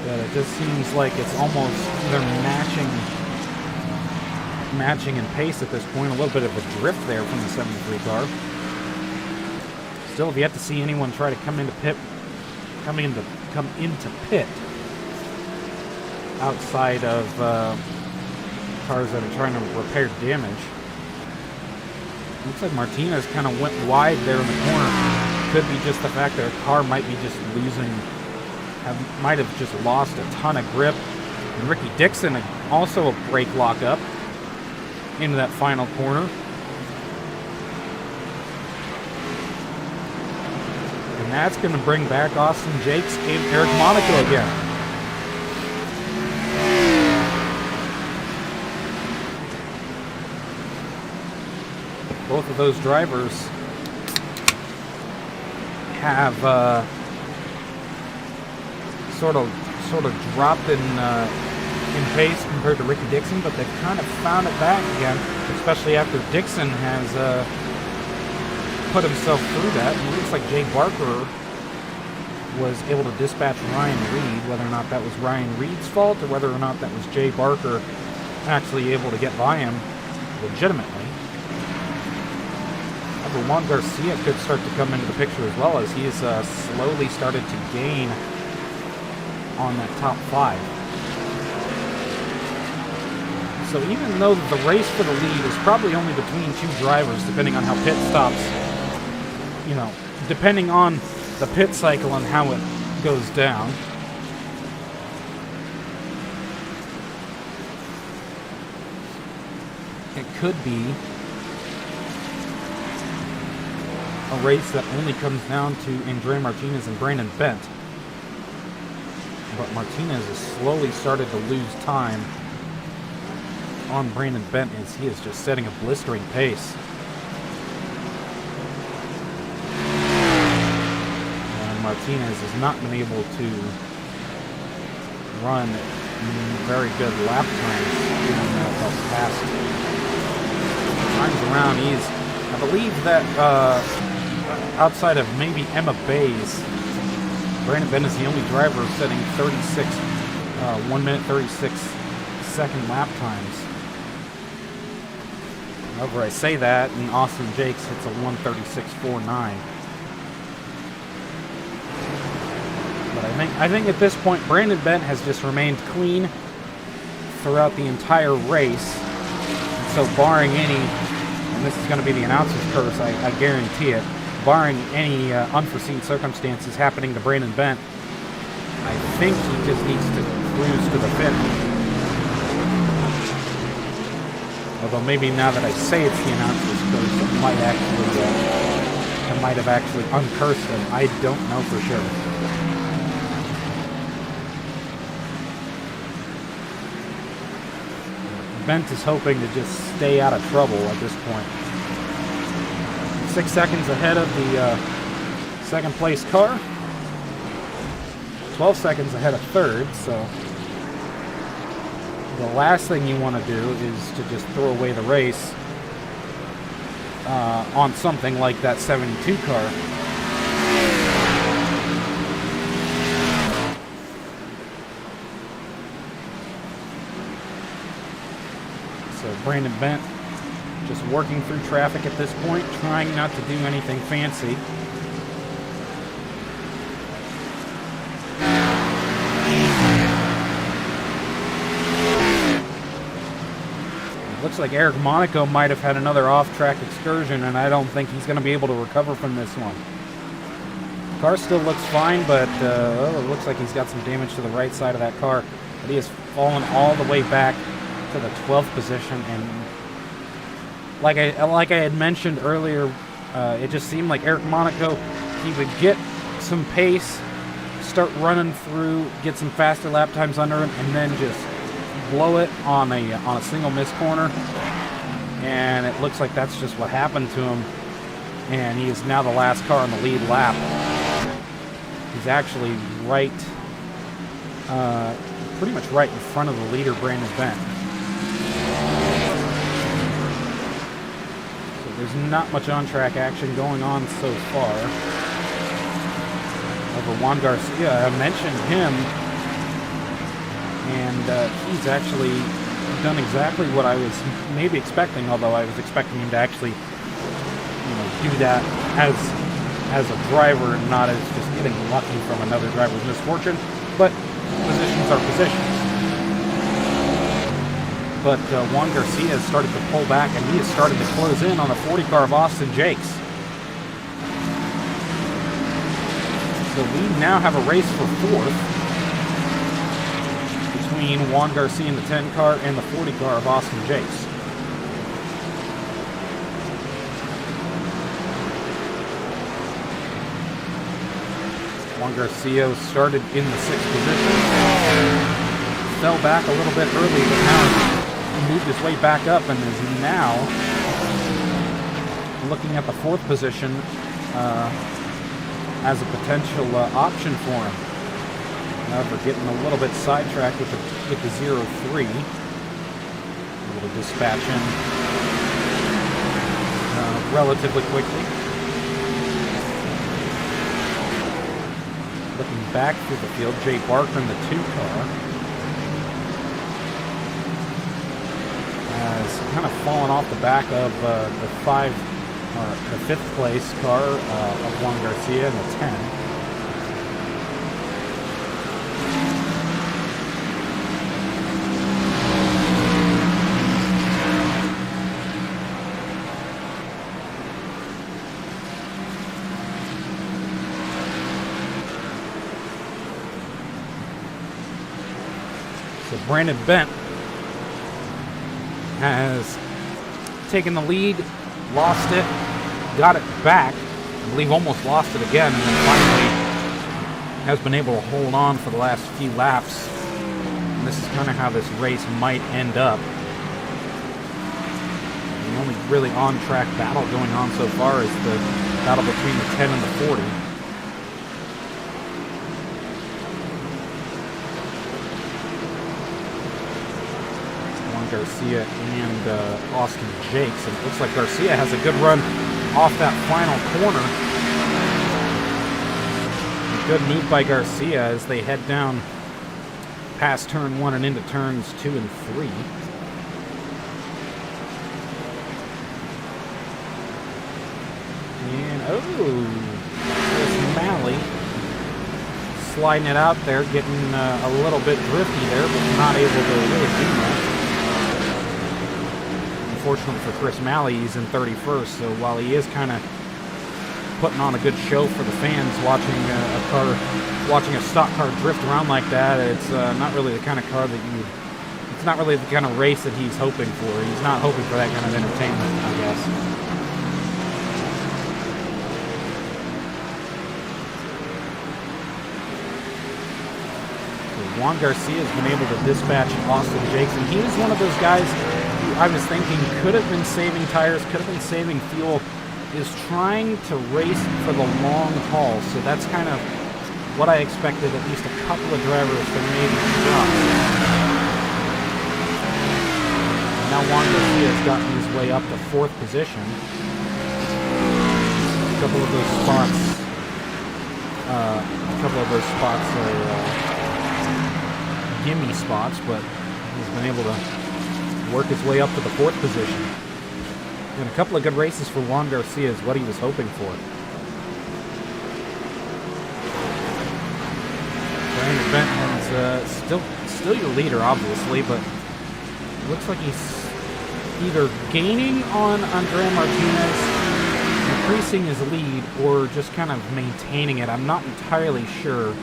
Speaker 1: But it just seems like it's almost, they're matching in pace at this point. A little bit of a drift there from the 73 car. Still have yet to see anyone try to come into pit outside of cars that are trying to repair damage. Looks like Martinez kind of went wide there in the corner. Could be just the fact that her car might be just might have just lost a ton of grip. And Ricky Dixon also a brake lock up into that final corner. And that's going to bring back Austin Jakes and Eric Monaco again. Both of those drivers have sort of dropped in pace compared to Ricky Dixon, but they've kind of found it back again, especially after Dixon has put himself through that. And it looks like Jay Barker was able to dispatch Ryan Reed. Whether or not that was Ryan Reed's fault or whether or not that was Jay Barker actually able to get by him legitimately. Juan Garcia could start to come into the picture as well, as he has slowly started to gain on that top 5. So even though the race for the lead is probably only between 2 drivers, depending on how pit stops, depending on the pit cycle and how it goes down. It could be a race that only comes down to Andre Martinez and Brandon Bent. But Martinez has slowly started to lose time on Brandon Bent as he is just setting a blistering pace. And Martinez has not been able to run very good lap times in the past times around. I believe that outside of maybe Emma Bays, Brandon Bent is the only driver setting 1 minute 36 second lap times. However, I say that, and Austin Jakes hits a 1:36.49. But I think at this point, Brandon Bent has just remained clean throughout the entire race. And so, barring any, and this is going to be the announcer's curse, I guarantee it, barring any unforeseen circumstances happening to Brandon Bent, I think he just needs to cruise to the finish. Although maybe now that I say it's the announcer's curse, it might have actually uncursed him. I don't know for sure. Bent is hoping to just stay out of trouble at this point. 6 seconds ahead of the second place car. 12 seconds ahead of third, so the last thing you want to do is to just throw away the race on something like that 72 car. So Brandon Bent just working through traffic at this point, trying not to do anything fancy. Looks like Eric Monaco might have had another off-track excursion, and I don't think he's going to be able to recover from this one. Car still looks fine, but well, it looks like he's got some damage to the right side of that car. But he has fallen all the way back
Speaker 2: to the 12th position, and like I had mentioned earlier, it just seemed like Eric Monaco, he would get some pace, start running through, get some faster lap times under him, and then just blow it on a single miss corner. And it looks like that's just what happened to him. And he is now the last car on the lead lap. He's actually right, pretty much right in front of the leader, Brandon Bent. So there's not much on-track action going on so far. Over Juan Garcia, I mentioned him, and he's actually done exactly what I was maybe expecting, although I was expecting him to actually, do that as a driver and not as just getting lucky from another driver's misfortune. But positions are positions. But Juan Garcia has started to pull back, and he has started to close in on the 40 car of Austin Jakes. So we now have a race for fourth between Juan Garcia in the 10 car and the 40 car of Austin Jakes. Juan Garcia started in the 6th position, fell back a little bit early, but now he moved his way back up and is now looking at the 4th position as a potential option for him. However, getting a little bit sidetracked with the 0-3. A little dispatch in relatively quickly. Looking back through the field, Jay Barker in the 2 car has kind of fallen off the back of the 5th place car of Juan Garcia in the 10. So Brandon Bent has taken the lead, lost it, got it back, I believe almost lost it again, and then finally has been able to hold on for the last few laps. And this is kind of how this race might end up. The only really on-track battle going on so far is the battle between the 10 and the 40. Garcia and Austin Jakes, and it looks like Garcia has a good run off that final corner. A good move by Garcia as they head down past turn 1 and into turns 2 and 3. And Chris Malley sliding it out there, getting a little bit drifty there, but not able to really do much. Unfortunately for Chris Malley, he's in 31st, so while he is kind of putting on a good show for the fans, watching a stock car drift around like that, it's not really the kind of car that it's not really the kind of race that he's hoping for. He's not hoping for that kind of entertainment, I guess. So Juan Garcia has been able to dispatch Austin Jakes, and he was one of those guys I was thinking could have been saving tires, could have been saving fuel, is trying to race for the long haul. So that's kind of what I expected at least a couple of drivers to maybe try. Now Juan Garcia has gotten his way up to 4th position. A couple of those spots are gimme spots, but he's been able to work his way up to the 4th position. And a couple of good races for Juan Garcia is what he was hoping for. Brandon Benton's still your leader, obviously, but it looks like he's either gaining on Andrea Martinez, increasing his lead, or just kind of maintaining it. I'm not entirely sure.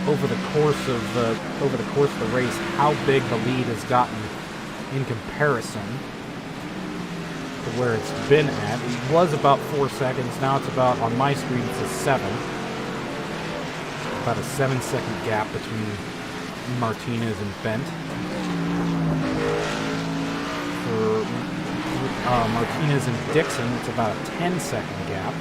Speaker 1: over the course of the race how big the lead has gotten in comparison to where it's been at. It was about 4 seconds. Now it's about, on my screen, it's a 7. About a 7-second gap between Martinez and Bent. For Martinez and Dixon, it's about a 10-second gap.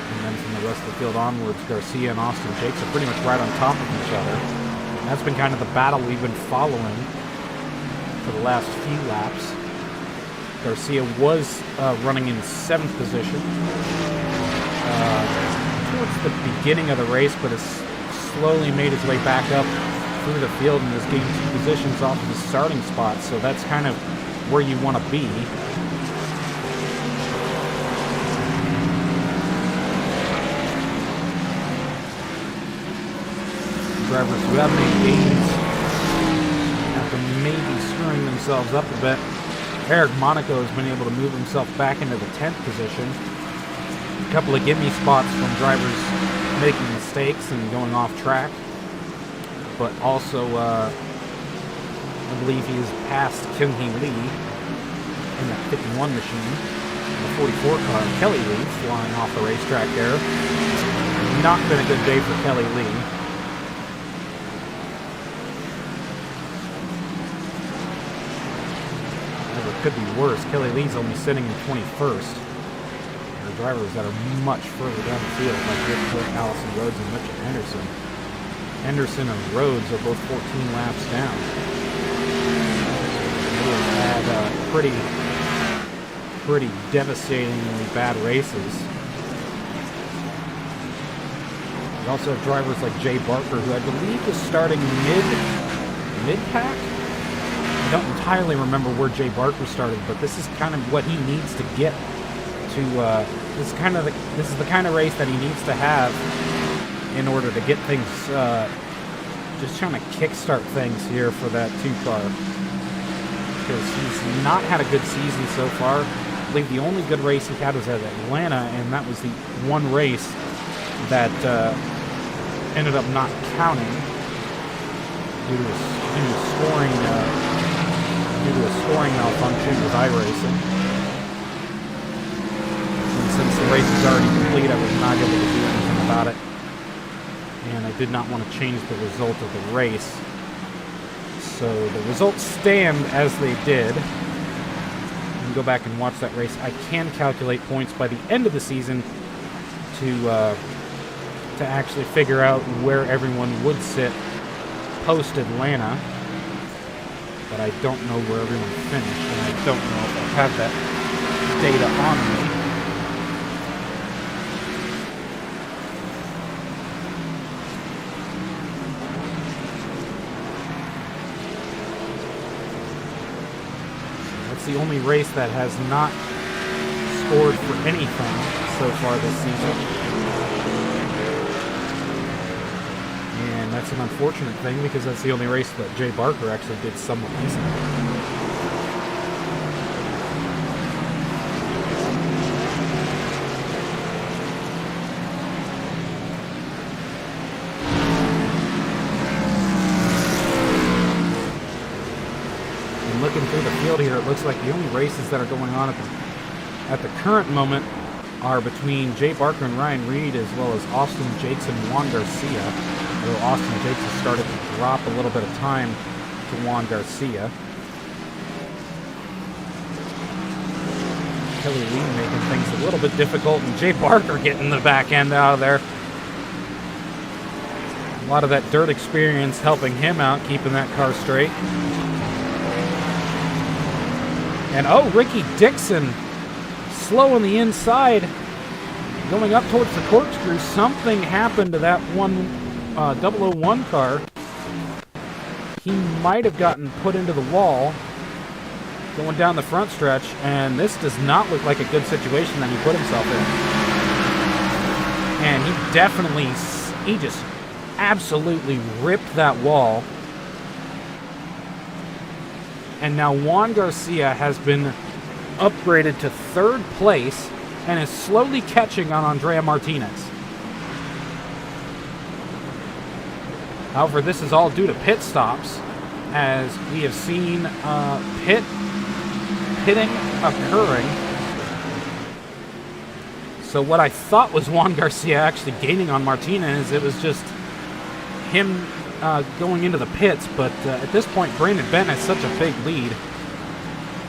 Speaker 1: And then from the rest of the field onwards, Garcia and Austin Jakes are pretty much right on top of each other. And that's been kind of the battle we've been following for the last few laps. Garcia was running in 7th position towards the beginning of the race, but has slowly made his way back up through the field and has gained 2 positions off of his starting spot. So that's kind of where you want to be. Drivers who have made gains after maybe screwing themselves up a bit. Eric Monaco has been able to move himself back into the 10th position. A couple of gimme spots from drivers making mistakes and going off track. But also, I believe he has passed Kyung-hee Lee in that 51 machine. The 44 car, Kelly Lee, flying off the racetrack there. Not been a good day for Kelly Lee. Could be worse. Kelly Lee's only sitting in 21st. There are drivers that are much further down the field, like Rick Flick, Allison Rhodes, and Mitchell Henderson. Henderson and Rhodes are both 14 laps down. They have had pretty devastatingly bad races. We also have drivers like Jay Barker, who I believe is starting mid-pack. I don't entirely remember where Jay Barker started, but this is kind of what he needs to get to. This is the kind of race that he needs to have in order to get things. Just trying to kickstart things here for that 2 car, because he's not had a good season so far. I believe the only good race he had was at Atlanta, and that was the one race that ended up not counting due to a scoring malfunction with iRacing. And since the race is already complete, I was not able to do anything about it. And I did not want to change the result of the race. So the results stand as they did. You can go back and watch that race. I can calculate points by the end of the season to actually figure out where everyone would sit post-Atlanta. But I don't know where everyone finished, and I don't know if I have that data on me. So that's the only race that has not scored for anything so far this season. And that's an unfortunate thing, because that's the only race that Jay Barker actually did somewhat decent. And looking through the field here, it looks like the only races that are going on at the current moment are between Jay Barker and Ryan Reed, as well as Austin Jakes and Juan Garcia. Although Austin Jakes has started to drop a little bit of time to Juan Garcia. Kelly Lee making things a little bit difficult, and Jay Barker getting the back end out of there. A lot of that dirt experience helping him out, keeping that car straight. And Ricky Dixon slow on the inside, going up towards the corkscrew. Something happened to that 001 car. He might have gotten put into the wall going down the front stretch, and this does not look like a good situation that he put himself in. And he just absolutely ripped that wall. And now Juan Garcia has been upgraded to 3rd place and is slowly catching on Andrea Martinez. However, this is all due to pit stops, as we have seen pitting occurring. So what I thought was Juan Garcia actually gaining on Martinez, it was just him going into the pits. But at this point, Brandon Bent has such a big lead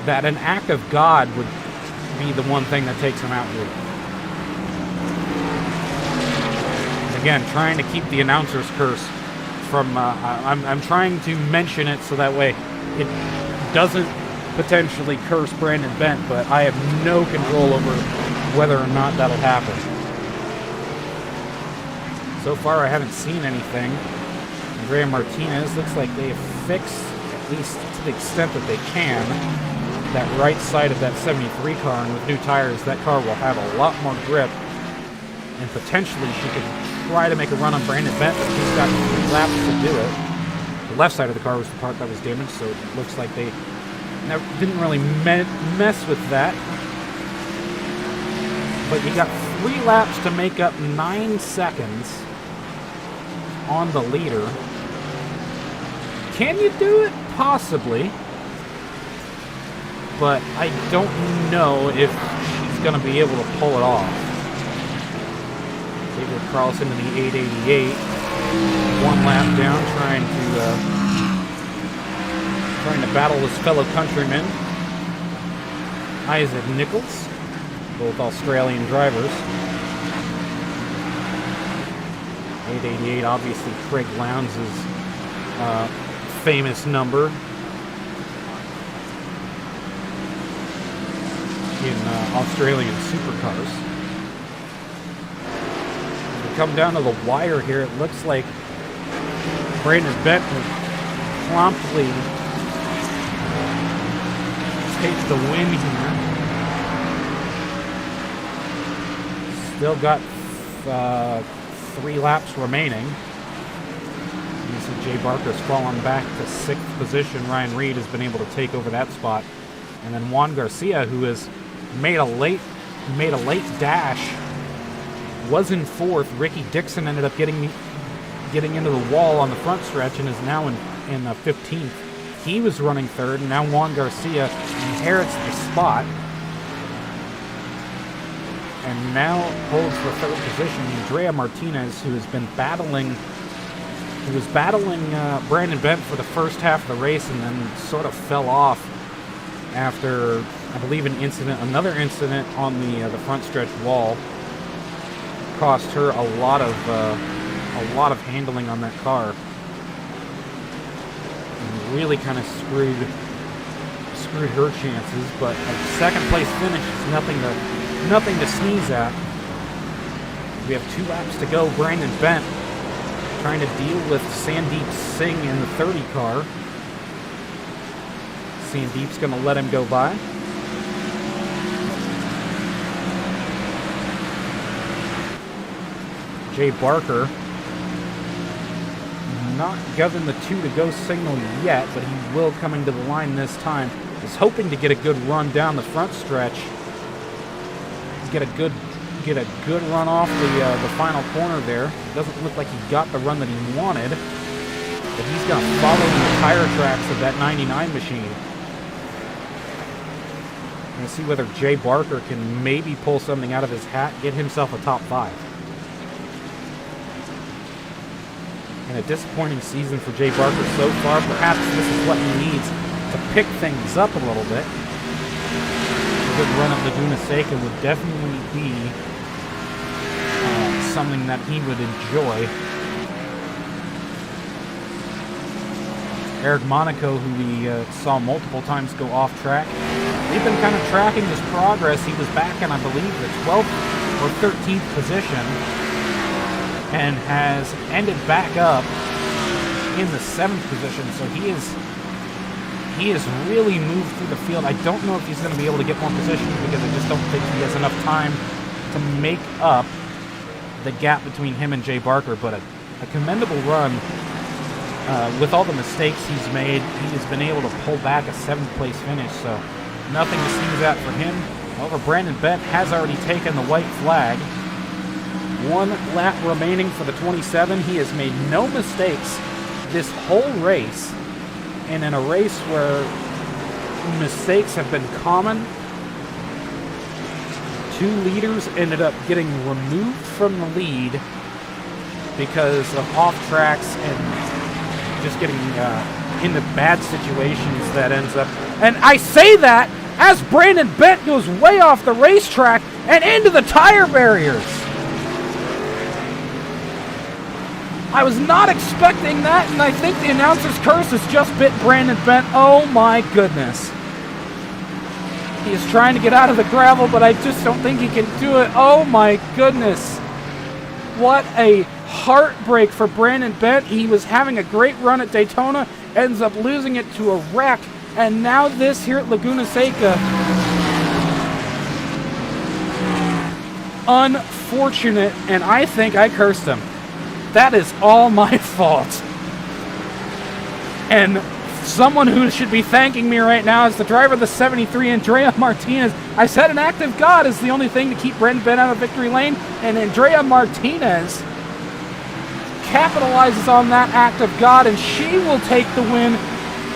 Speaker 1: that an act of God would be the one thing that takes him out here. Again, trying to keep the announcer's curse from, I'm trying to mention it so that way it doesn't potentially curse Brandon Bent, but I have no control over whether or not that'll happen. So far I haven't seen anything. Andrea Martinez looks like they have fixed, at least to the extent that they can, that right side of that 73 car, and with new tires that car will have a lot more grip, and potentially she could try to make a run on Brandon Bent, but he's got 3 laps to do it. The left side of the car was the part that was damaged, so it looks like they didn't really mess with that. But you got 3 laps to make up 9 seconds on the leader. Can you do it? Possibly. But I don't know if she's going to be able to pull it off. David Carlson into the 888. 1 lap down, trying to battle his fellow countryman, Isaac Nichols, both Australian drivers. 888, obviously Craig Lowndes' famous number in Australian supercars. We come down to the wire here. It looks like Brandon Bent will promptly take the win here. Still got 3 laps remaining. You see Jay Barker's fallen back to 6th position. Ryan Reed has been able to take over that spot. And then Juan Garcia, who has made a late dash, was in 4th. Ricky Dixon ended up getting into the wall on the front stretch and is now in 15th. He was running 3rd, and now Juan Garcia inherits the spot and now holds the 3rd position. Andrea Martinez, who was battling Brandon Bent for the first half of the race and then sort of fell off after, I believe, another incident on the front stretch wall cost her a lot of handling on that car. Really kind of screwed her chances, but a 2nd place finish is nothing to sneeze at. We have 2 laps to go. Brandon Bent trying to deal with Sandeep Singh in the 30 car. Sandeep's going to let him go by. Jay Barker not given the 2 to go signal yet, but he will coming to the line this time. Is hoping to get a good run down the front stretch. Get a good run off the final corner there. Doesn't look like he got the run that he wanted, but he's going to follow in the tire tracks of that 99 machine. Going to see whether Jay Barker can maybe pull something out of his hat, get himself a top 5. And a disappointing season for Jay Barker so far. Perhaps this is what he needs to pick things up a little bit. A good run at Laguna Seca would definitely be something that he would enjoy. Eric Monaco, who we saw multiple times go off track. We've been kind of tracking his progress. He was back in, I believe, the 12th or 13th position, and has ended back up in the 7th position. So he has really moved through the field. I don't know if he's going to be able to get more positions, because I just don't think he has enough time to make up the gap between him and Jay Barker. But a commendable run. With all the mistakes he's made, he has been able to pull back a 7th place finish, so nothing to sneeze at for him. However, Brandon Bent has already taken the white flag. 1 lap remaining for the 27. He has made no mistakes
Speaker 2: this whole race, and in a race where mistakes have been common, 2 leaders ended up getting removed from the lead because of off tracks and just getting into bad situations that ends up. And I say that as Brandon Bent goes way off the racetrack and into the tire barriers. I was not expecting that, and I think the announcer's curse has just bit Brandon Bent. Oh my goodness. He is trying to get out of the gravel, but I just don't think he can do it. Oh my goodness. What a heartbreak for Brandon Bent. He was having a great run at Daytona, ends up losing it to a wreck, and now this here at Laguna Seca. Unfortunate, and I think I cursed him. That is all my fault. And someone who should be thanking me right now is the driver of the 73, Andrea Martinez. I said an act of God is the only thing to keep Brandon Bent out of victory lane, and Andrea Martinez capitalizes on that act of God, and she will take the win.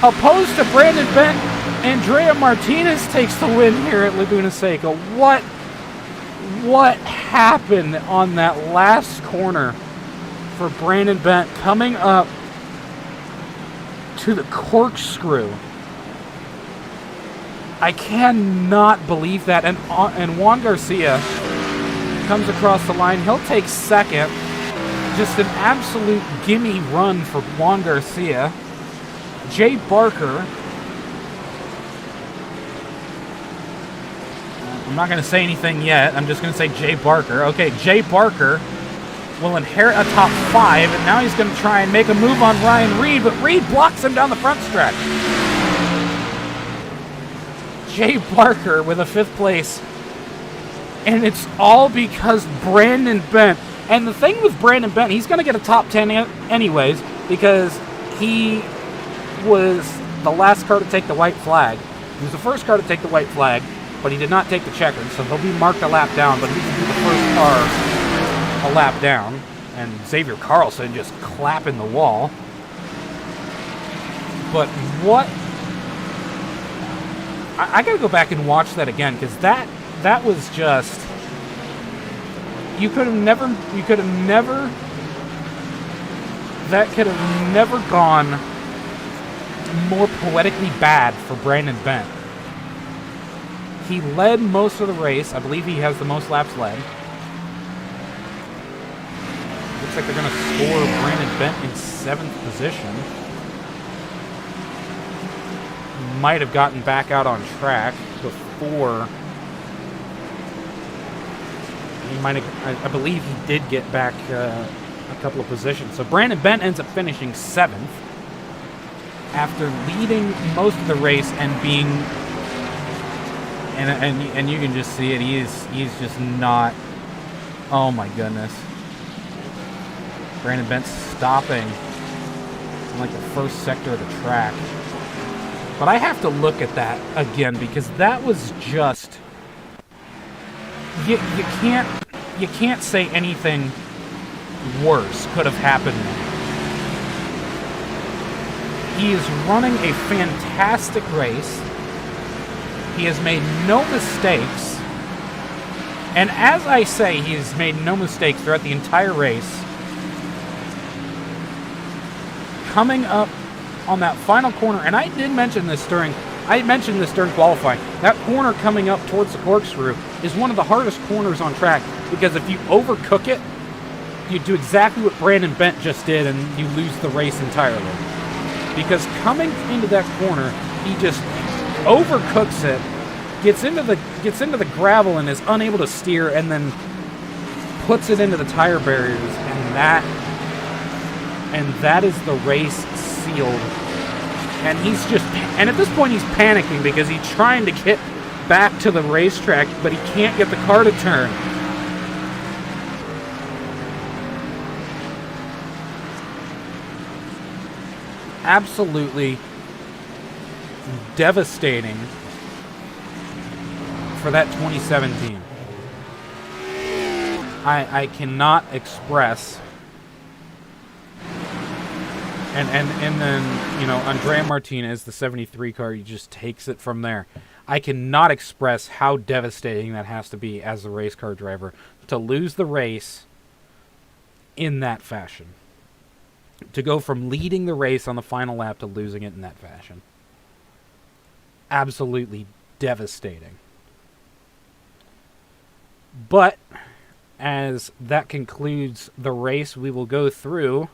Speaker 2: Opposed to Brandon Bent, Andrea Martinez takes the win here at Laguna Seca. What happened on that last corner for Brandon Bent coming up to the corkscrew? I cannot believe that. And Juan Garcia comes across the line. He'll take second. Just an absolute gimme run for Juan Garcia. Jay Barker. I'm not going to say anything yet. I'm just going to say Jay Barker. Okay, Jay Barker will inherit a top 5, and now he's going to try and make a move on Ryan Reed, but Reed blocks him down the front stretch. Jay Barker with a 5th place, and it's all because Brandon Bent. And the thing with Brandon Bent, he's going to get a top 10 anyways, because he was the last car to take the white flag. He was the first car to take the white flag, but he did not take the checkered, so he'll be marked a lap down, but he can be the first car a lap down, and Xavier Carlson just clapping the wall. But what I gotta go back and watch that again, because that was just, that could have never gone more poetically bad for Brandon Bent. He led most of the race. I believe he has the most laps led. Looks like they're going to score Brandon Bent in 7th position. Might have gotten back out on track before. He might have, I believe he did get back a couple of positions. So Brandon Bent ends up finishing 7th after leading most of the race and being, and you can just see it. He's just not. Oh my goodness. Brandon Bent stopping in like the first sector of the track. But I have to look at that again, because that was just, you can't say anything worse could have happened. He is running a fantastic race. He has made no mistakes. And as I say, he has made no mistakes throughout the entire race. Coming up on that final corner, and I mentioned this during qualifying, that corner coming up towards the corkscrew is one of the hardest corners on track, because if you overcook it, you do exactly what Brandon Bent just did and you lose the race entirely. Because coming into that corner, he just overcooks it, gets into the gravel and is unable to steer, and then puts it into the tire barriers, and that is the race sealed. And at this point he's panicking because he's trying to get back to the racetrack, but he can't get the car to turn. Absolutely devastating for that 2017. I cannot express And then, you know, Andrea Martinez, the 73 car, he just takes it from there. I cannot express how devastating that has to be as a race car driver to lose the race in that fashion. To go from leading the race on the final lap to losing it in that fashion. Absolutely devastating. But as that concludes the race, we will go through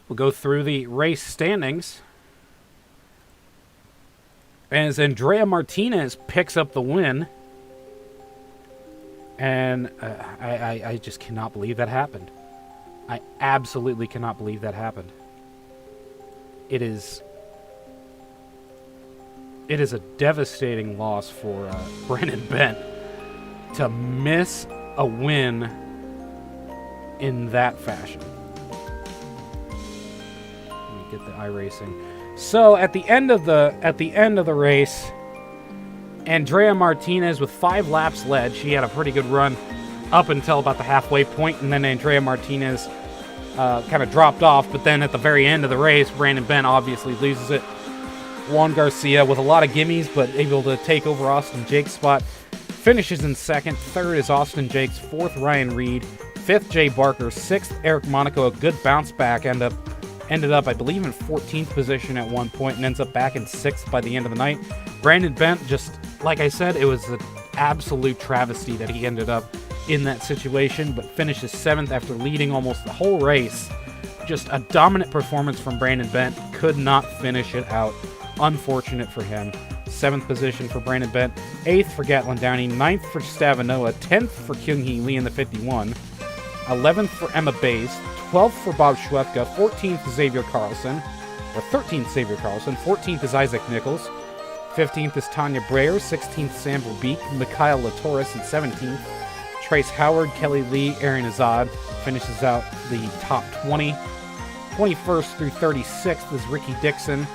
Speaker 2: the race standings. As Andrea Martinez picks up the win. And I just cannot believe that happened. I absolutely cannot believe that happened. It is a devastating loss for Brandon Bent to miss a win in that fashion. Let me get the iRacing. So at the end of the race, Andrea Martinez with 5 laps led. She had a pretty good run up until about the halfway point, and then Andrea Martinez kind of dropped off. But then at the very end of the race, Brandon Bent obviously loses it. Juan Garcia with a lot of gimmies, but able to take over Austin Jake's spot. Finishes in second. Third is Austin Jakes. Fourth, Ryan Reed. Fifth, Jay Barker. Sixth, Eric Monaco. A good bounce back. Ended up, I believe, in 14th position at one point and ends up back in 6th by the end of the night. Brandon Bent, just like I said, it was an absolute travesty that he ended up in that situation, but finishes 7th after leading almost the whole race. Just a dominant performance from Brandon Bent. Could not finish it out. Unfortunate for him. 7th position for Brandon Bent. 8th for Gatlin Downey. 9th for Stavanoa. 10th for Kyung-hee Lee in the 51. 11th for Emma Bays. 12th for Bob Schwefka. 14th Xavier Carlson. Or 13th Xavier Carlson. 14th is Isaac Nichols. 15th is Tanya Breyer. 16th Sam Verbeek. Mikhail Latoris in 17th. Trace Howard, Kelly Lee, Aaron Azad finishes out the top 20. 21st through 36th is Ricky Dixon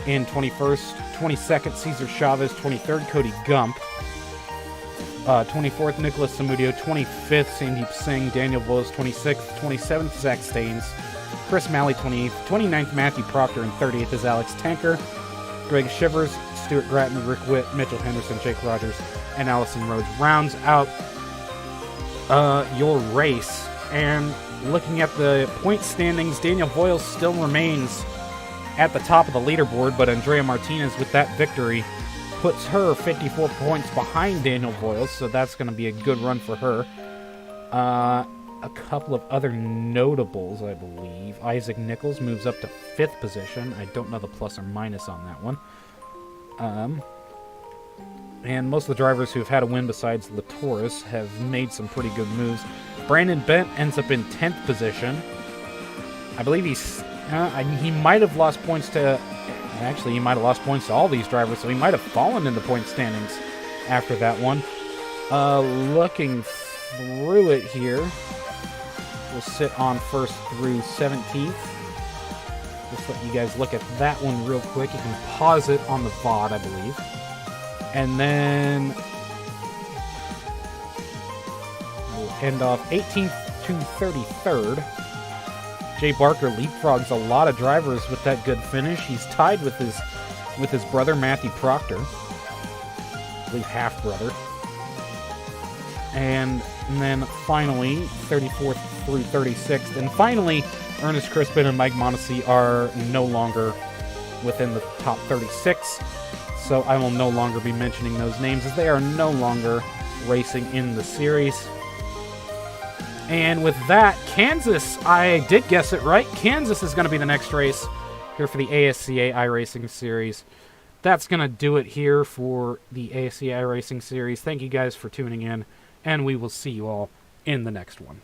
Speaker 2: in 21st. 22nd, Cesar Chavez. 23rd, Cody Gump. 24th, Nicholas Samudio. 25th, Sandeep Singh. Daniel Willis, 26th. 27th, Zach Staines. Chris Malley, 28th. 29th, Matthew Proctor. And 30th is Alex Tanker. Greg Shivers, Stuart Gratton, Rick Witt, Mitchell Henderson, Jake Rogers, and Allison Rhodes rounds out your race. And looking at the point standings, Daniel Voiles still remains at the top of the leaderboard, but Andrea Martinez with that victory puts her 54 points behind Daniel Voiles, so that's going to be a good run for her. A couple of other notables, I believe. Isaac Nichols moves up to 5th position. I don't know the plus or minus on that one. And most of the drivers who have had a win besides Latoris have made some pretty good moves. Brandon Bent ends up in 10th position. I believe he might have lost points to... Actually, he might have lost points to all these drivers, so he might have fallen in the point standings after that one. Looking through it here, we'll sit on 1st through 17th. Just let you guys look at that one real quick. You can pause it on the VOD, I believe. And then we'll end off 18th to 33rd. Jay Barker leapfrogs a lot of drivers with that good finish. He's tied with his brother Matthew Proctor, I believe half brother. And then finally 34th through 36th, and finally Ernest Crispin and Mike Mondesi are no longer within the top 36. So I will no longer be mentioning those names as they are no longer racing in the series. And with that, Kansas, I did guess it right. Kansas is going to be the next race here for the ASCA iRacing Series. That's going to do it here for the ASCA iRacing Series. Thank you guys for tuning in, and we will see you all in the next one.